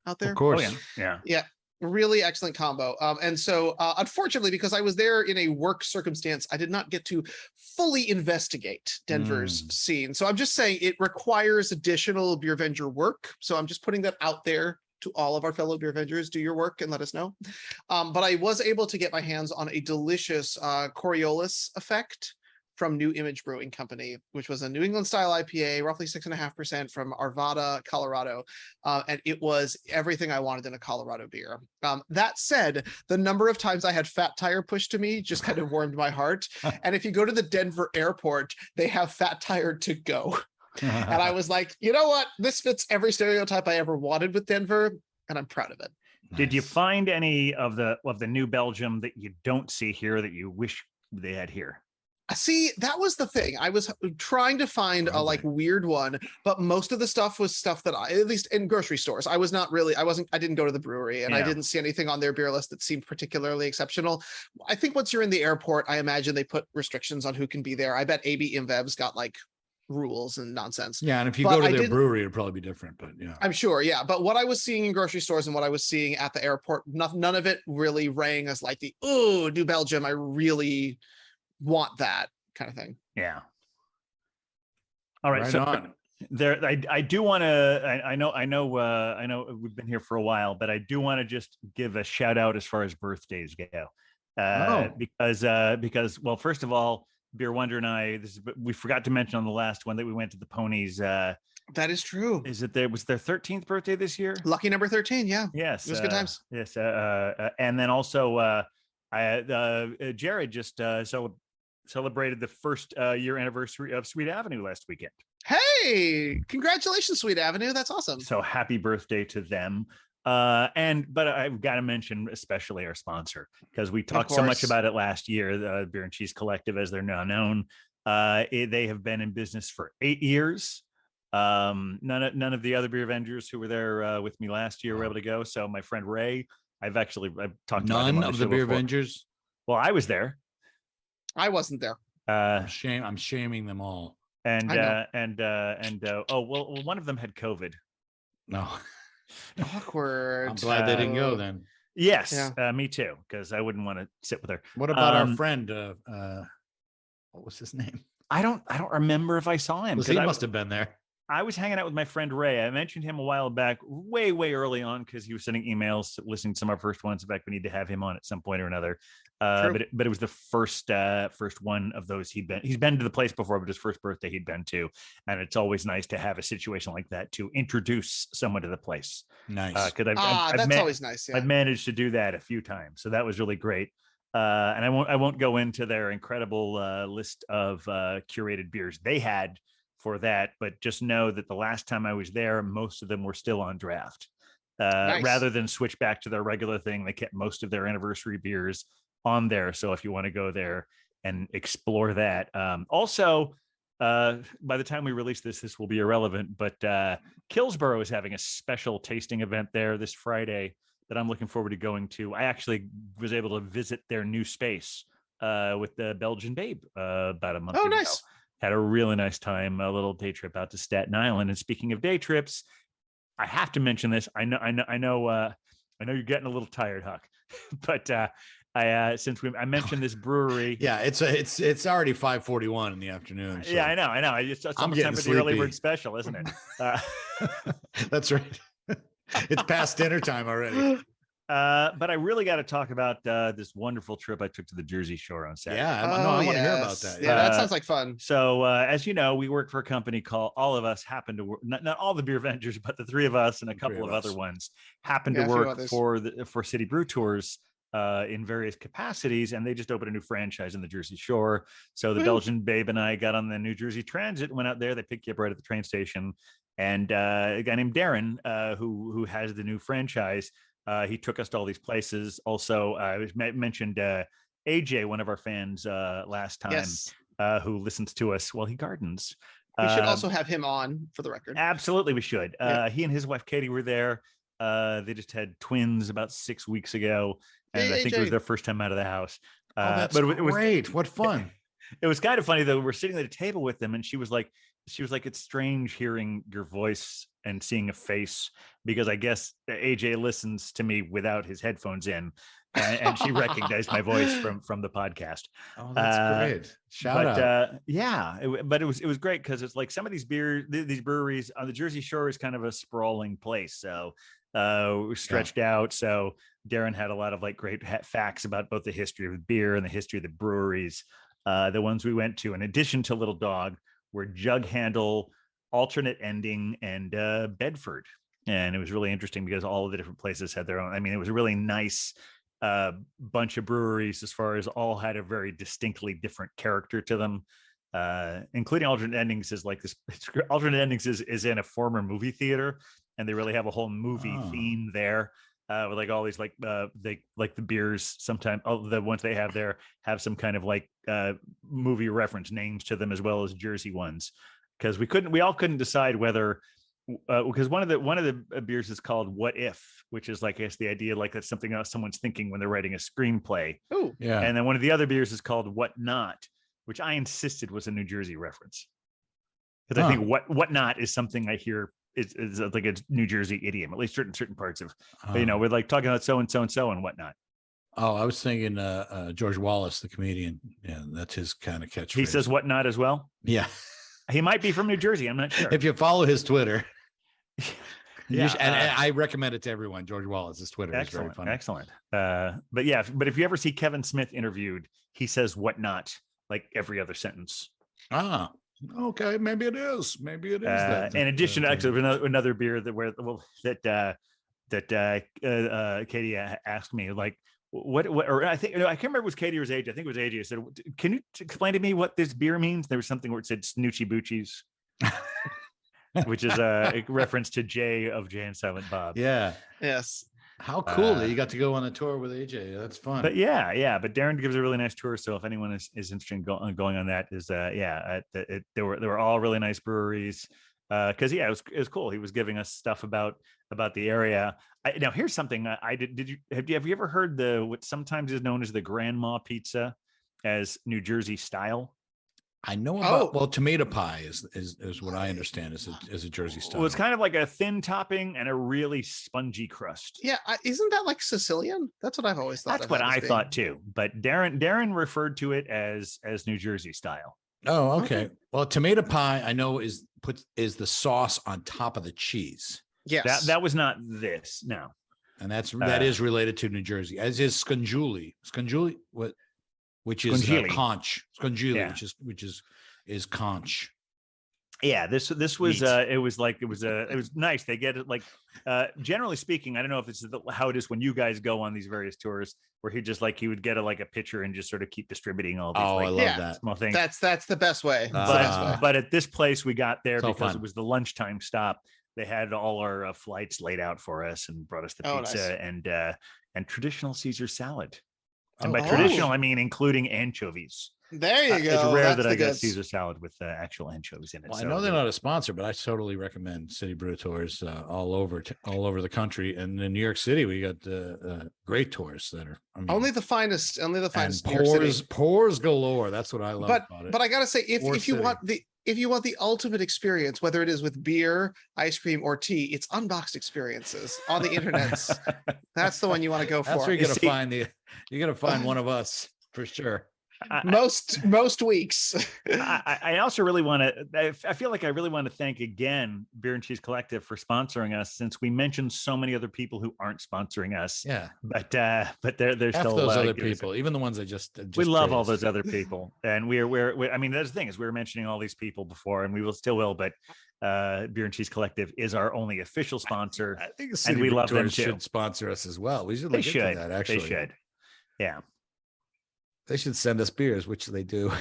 D: out there.
C: Of course.
A: Oh, yeah.
D: Yeah. Really excellent combo. And so unfortunately, because I was there in a work circumstance, I did not get to fully investigate Denver's scene. So I'm just saying it requires additional Beer Venger work. So I'm just putting that out there to all of our fellow Beer Vengers. Do your work and let us know. But I was able to get my hands on a delicious Coriolis effect from New Image Brewing Company, which was a New England style IPA, roughly 6.5% from Arvada, Colorado. And it was everything I wanted in a Colorado beer. That said, the number of times I had Fat Tire pushed to me just kind of warmed my heart. And if you go to the Denver airport, they have Fat Tire to go. And I was like, you know what? This fits every stereotype I ever wanted with Denver, and I'm proud of it.
A: Did you find any of the New Belgium that you don't see here that you wish they had here?
D: See, that was the thing. I was trying to find a like weird one, but most of the stuff was stuff that at least in grocery stores, I didn't go to the brewery and I didn't see anything on their beer list that seemed particularly exceptional. I think once you're in the airport, I imagine they put restrictions on who can be there. I bet AB InBev's got like rules and nonsense.
C: Yeah, and if you go to their brewery, it'd probably be different, but yeah.
D: I'm sure, yeah. But what I was seeing in grocery stores and what I was seeing at the airport, none of it really rang as like the, oh, New Belgium, I really want that kind of thing.
A: Yeah. All right.
C: Right
A: so
C: on.
A: There, I do want to. I know we've been here for a while, but I do want to just give a shout out as far as birthdays go, because well, first of all, Beer Wonder and I, we forgot to mention on the last one that we went to the Ponies.
D: That is true.
A: Was their 13th birthday this year?
D: Lucky number 13. Yeah.
A: Yes.
D: It was good times.
A: Yes. And then also, Jared just celebrated the first year anniversary of Sweet Avenue last weekend.
D: Hey, congratulations, Sweet Avenue. That's awesome.
A: So happy birthday to them. But I've got to mention especially our sponsor, because we talked so much about it last year, the Beer and Cheese Collective, as they're now known. They have been in business for 8 years. None of the other Beer Vengers who were there with me last year were able to go. So my friend Ray, I've talked about him on
C: of the Beer
A: before.
C: Vengers.
A: Well, I was there.
D: I wasn't there.
C: I'm shaming them all.
A: And one of them had COVID.
C: No.
D: Awkward.
C: I'm glad they didn't go then.
A: Yes,
D: yeah.
A: Me too, because I wouldn't want to sit with her.
C: What about our friend? What was his name?
A: I don't remember if I saw him.
C: He must have been there.
A: I was hanging out with my friend Ray. I mentioned him a while back, way early on, because he was sending emails, listening to some of our first ones. In fact, we need to have him on at some point or another. But it was the first one of those he's been to the place before, but his first birthday he'd been to, and it's always nice to have a situation like that to introduce someone to the place.
C: Nice,
A: because
D: that's always nice. Yeah.
A: I've managed to do that a few times, so that was really great. And I won't go into their incredible list of curated beers they had for that, but just know that the last time I was there, most of them were still on draft. Nice. Rather than switch back to their regular thing, they kept most of their anniversary beers on there. So if you want to go there and explore that. Also, by the time we release this will be irrelevant, but Killsborough is having a special tasting event there this Friday that I'm looking forward to going to. I actually was able to visit their new space with the Belgian Beaver about a month ago.
D: Nice.
A: Had a really nice time, a little day trip out to Staten Island. And speaking of day trips, I have to mention this. I know you're getting a little tired, Huck, but I mentioned this brewery.
C: Yeah, it's already 5:41 in the afternoon. So.
A: Yeah, I know. It's almost time for the early bird special, isn't it?
C: That's right. It's past dinner time already.
A: But I really got to talk about this wonderful trip I took to the Jersey Shore on Saturday.
C: Yeah, I want to hear about that.
D: Yeah, that sounds like fun.
A: So, as you know, we work for a company called, all of us happen to work, not all the Beer Vengers, but the three of us and a couple of other ones happen to work for City Brew Tours in various capacities, and they just opened a new franchise in the Jersey Shore. So the
D: Woo.
A: Belgian Babe and I got on the New Jersey Transit, went out there. They picked you up right at the train station, and a guy named Darren, who has the new franchise, he took us to all these places. Also, I mentioned AJ, one of our fans last time,
D: Yes.
A: who listens to us while he gardens.
D: We should also have him on for the record.
A: Absolutely, we should.
D: Yeah.
A: He and his wife Katie were there. They just had twins about 6 weeks ago, and
D: Hey,
A: I think it was
D: AJ.
A: their first time out of the house.
C: That's
A: but it was
C: great. What fun.
A: It was kind of funny though. We're sitting at a table with them, and she was like, it's strange hearing your voice and seeing a face, because I guess AJ listens to me without his headphones in, and she recognized my voice from the podcast.
C: Oh, that's great. Shout out.
A: Yeah, but it was great, because it's like some of these breweries on the Jersey Shore is kind of a sprawling place. So we're stretched out. So Darren had a lot of like great facts about both the history of beer and the history of the breweries. The ones we went to, in addition to Little Dog, were Jug Handle, Alternate Ending, and Bedford. And it was really interesting because all of the different places had their own. I mean, it was a really nice bunch of breweries, as far as all had a very distinctly different character to them, including Alternate Endings. Is like this. Alternate Endings is in a former movie theater, and they really have a whole movie theme there. With like all these like they like the beers, sometimes all the ones they have there have some kind of like movie reference names to them, as well as Jersey ones, because we all couldn't decide whether because one of the beers is called What If, which is like, I guess, the idea like that's something else someone's thinking when they're writing a screenplay.
D: Oh,
C: Yeah.
A: And then one of the other beers is called What Not, which I insisted was a New Jersey reference, because I think what not is something I hear is like a New Jersey idiom, at least certain parts of, we're like talking about so and so and so and whatnot.
C: Oh, I was thinking George Wallace, the comedian. Yeah, that's his kind of catchphrase.
A: He says whatnot as well.
C: Yeah.
A: He might be from New Jersey. I'm not sure.
C: If you follow his Twitter.
A: Yeah,
C: and I recommend it to everyone. George Wallace's Twitter is very funny.
A: Excellent. But if you ever see Kevin Smith interviewed, he says whatnot like every other sentence.
C: Ah, okay. Maybe it is.
A: In addition to actually another beer that Katie asked me, like, what or I think, I can't remember if it was Katie or AJ. I think it was AJ. I said, can you explain to me what this beer means? There was something where it said Snoochie Boochies, which is a reference to Jay of Jay and Silent Bob.
C: Yeah.
D: yes.
C: How cool that you got to go on a tour with AJ. That's fun.
A: But but Darren gives a really nice tour. So if anyone is interested in going on that, they were all really nice breweries. Because it was cool. He was giving us stuff about the area. Now here's something I did. Have you ever heard what sometimes is known as the grandma pizza as New Jersey style?
C: I know about tomato pie is what I understand is a Jersey style.
A: Well, it's kind of like a thin topping and a really spongy crust.
D: Yeah, isn't that like Sicilian? That's what I've always thought.
A: That's what I thought too. But Darren referred to it as New Jersey style.
C: Oh, okay. Well, tomato pie I know is the sauce on top of the cheese.
D: Yes,
A: that was not this. No,
C: and that is related to New Jersey, as is scunguli. Scunguli, which is conch. Scunguli,
A: yeah.
C: which is conch.
A: Yeah, this was it was nice. They get it like generally speaking. I don't know if it's how it is when you guys go on these various tours, where he would get a pitcher and just sort of keep distributing all these.
C: I love that
A: small things.
D: That's the best way.
A: But at this place we got there
C: so
A: because
C: fun.
A: It was the lunchtime stop. They had all our flights laid out for us and brought us the pizza and traditional Caesar salad. And by traditional, I mean including anchovies.
D: There you go.
A: It's rare that I got Caesar salad with actual anchovies in it.
C: Well, I know they're not a sponsor, but I totally recommend City Brew Tours all over the country. And in New York City, we got great tours that are
D: only the finest. Only the finest.
C: Pours galore. That's what I love about it.
D: But I gotta say, if you want the ultimate experience, whether it is with beer, ice cream, or tea, it's unboxed experiences on the internet. That's the one you want to go for.
C: That's where you're gonna find one of us for sure.
D: Most weeks.
A: I also really want to. I feel like I really want to thank again Beer and Cheese Collective for sponsoring us, since we mentioned so many other people who aren't sponsoring us.
C: Yeah,
A: but they're still
C: those other people, even the ones that just
A: we love all those other people, and we're. I mean, that's the thing is we were mentioning all these people before, and we still will, but. Beer and Cheese Collective is our only official sponsor.
C: I think
A: and we love them too.
C: Should sponsor us as well. We should look into that. Actually,
A: they should. Yeah.
C: They should send us beers, which they do.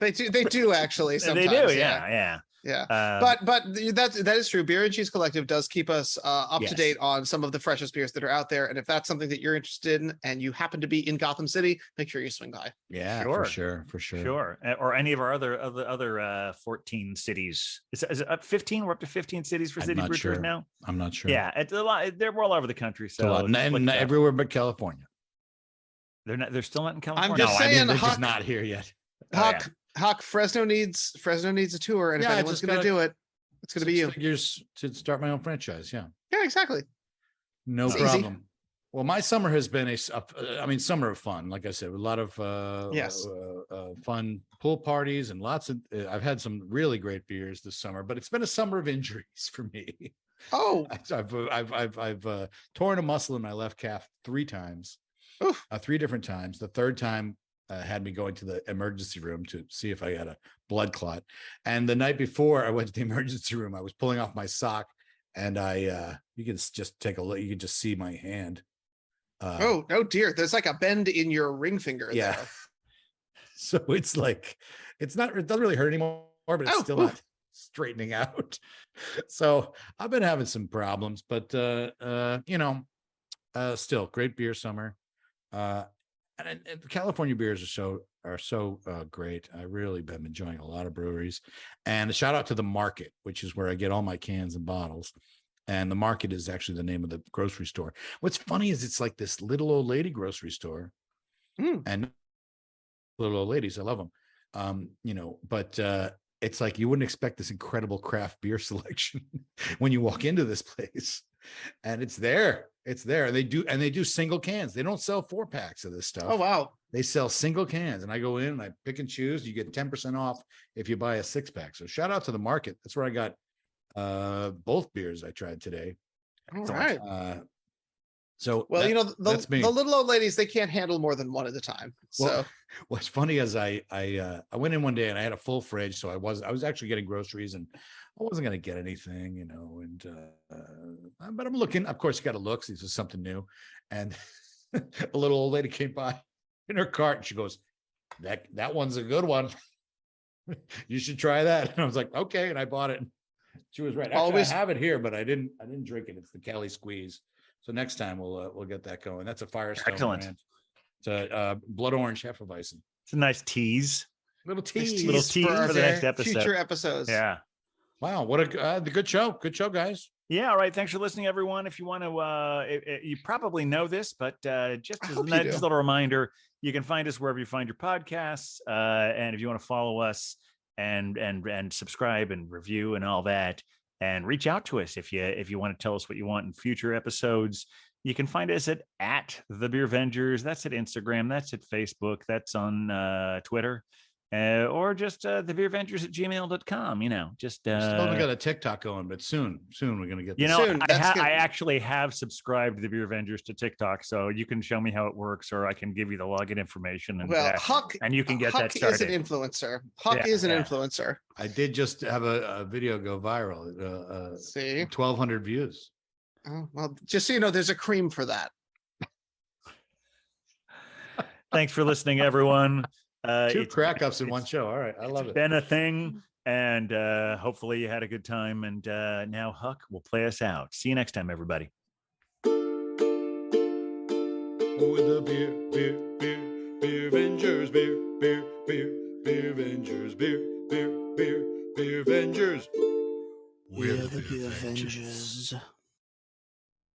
D: They do actually sometimes.
A: They do, yeah.
D: But that is true. Beer and Cheese Collective does keep us up
A: Yes.
D: to date on some of the freshest beers that are out there. And if that's something that you're interested in and you happen to be in Gotham City, make sure you swing by.
C: Yeah,
A: Sure.
C: for sure.
A: Sure. Or any of our other 14 cities. Is it up 15? We're up to 15 cities for
C: I'm
A: City
C: not
A: Brew Tours
C: sure.
A: now.
C: I'm not sure.
A: Yeah, it's a lot. They're all over the country.
C: It's a lot.
A: So
C: And everywhere but California.
A: they're still not in California.
D: just
C: No, I mean,
D: saying,
C: they're
D: Huck-
C: just not here yet.
D: Huck, Fresno needs a tour, and
C: Yeah, I
D: if anyone's
C: just
D: going to do it, it's going to be you.
C: Figures to start my own franchise. Yeah.
D: Yeah, exactly.
C: No
D: It's
C: problem.
D: easy.
C: Well, my summer has been summer of fun. Like I said, a lot of
D: Yes.
C: fun pool parties and lots of. I've had some really great beers this summer, but it's been a summer of injuries for me.
D: Oh,
C: I've torn a muscle in my left calf 3 times,
D: Oof.
C: 3 different times. The third time had me going to the emergency room to see if I had a blood clot. And the night before I went to the emergency room, I was pulling off my sock, and you can just take a look. You can just see my hand.
D: oh dear. There's like a bend in your ring finger
C: Yeah.
D: there.
C: So it's like it doesn't really hurt anymore, but it's still not straightening out. So I've been having some problems, but still great beer summer. And California beers are so great. I really been enjoying a lot of breweries. And a shout out to the Market, which is where I get all my cans and bottles. And the Market is actually the name of the grocery store. What's funny is it's like this little old lady grocery store, and little old ladies, I love them. But it's like you wouldn't expect this incredible craft beer selection when you walk into this place, and it's there. They do single cans. They don't sell 4-packs of this stuff.
D: Oh, wow.
C: They sell single cans, and I go in and I pick and choose. You get 10% off if you buy a 6-pack. So shout out to the Market. That's where I got both beers I tried today.
D: All right.
C: So
D: the little old ladies, they can't handle more than one at a time. So
C: Well, what's funny is I went in one day and I had a full fridge, so I was actually getting groceries, and I wasn't going to get anything, but I'm looking. Of course, you got to look. This is something new, and a little old lady came by in her cart, and she goes, "That one's a good one. You should try that." And I was like, "Okay," and I bought it. She was right. Actually, I have it here, but I didn't drink it. It's the Cali Squeeze. So next time we'll get that going. That's a Firestone.
A: Excellent.
C: Brand. It's a blood orange Hefeweizen.
A: It's a nice tease.
C: Little tease
A: for the next episode.
D: Future episodes.
A: Yeah.
C: Wow, what a good show. Good show, guys.
A: Yeah. All right. Thanks for listening, everyone. If you want to, you probably know this, but just as a little reminder, you can find us wherever you find your podcasts. And if you want to follow us and subscribe and review and all that, and reach out to us if you want to tell us what you want in future episodes. You can find us at the Beer Vengers. That's at Instagram. That's at Facebook. That's on Twitter. Or just thebeervengers@gmail.com.
C: Still haven't got a TikTok going, but soon we're gonna get.
D: Soon.
A: I actually have subscribed to the Beer Vengers to TikTok, so you can show me how it works, or I can give you the login information. And
D: Huck,
A: and you can get
D: Huck
A: that started.
D: is an influencer. Huck is an influencer.
C: I did just have a video go viral.
D: See,
C: 1,200 views.
D: Oh, well, just so you know, there's a cream for that.
A: Thanks for listening, everyone.
C: 2 crack ups in one show. All right, I love it.
A: It's been a thing, and hopefully you had a good time. And now Huck will play us out. See you next time, everybody.
B: With the beer Vengers, beer Vengers, beer Vengers.
E: We're the Beer Vengers.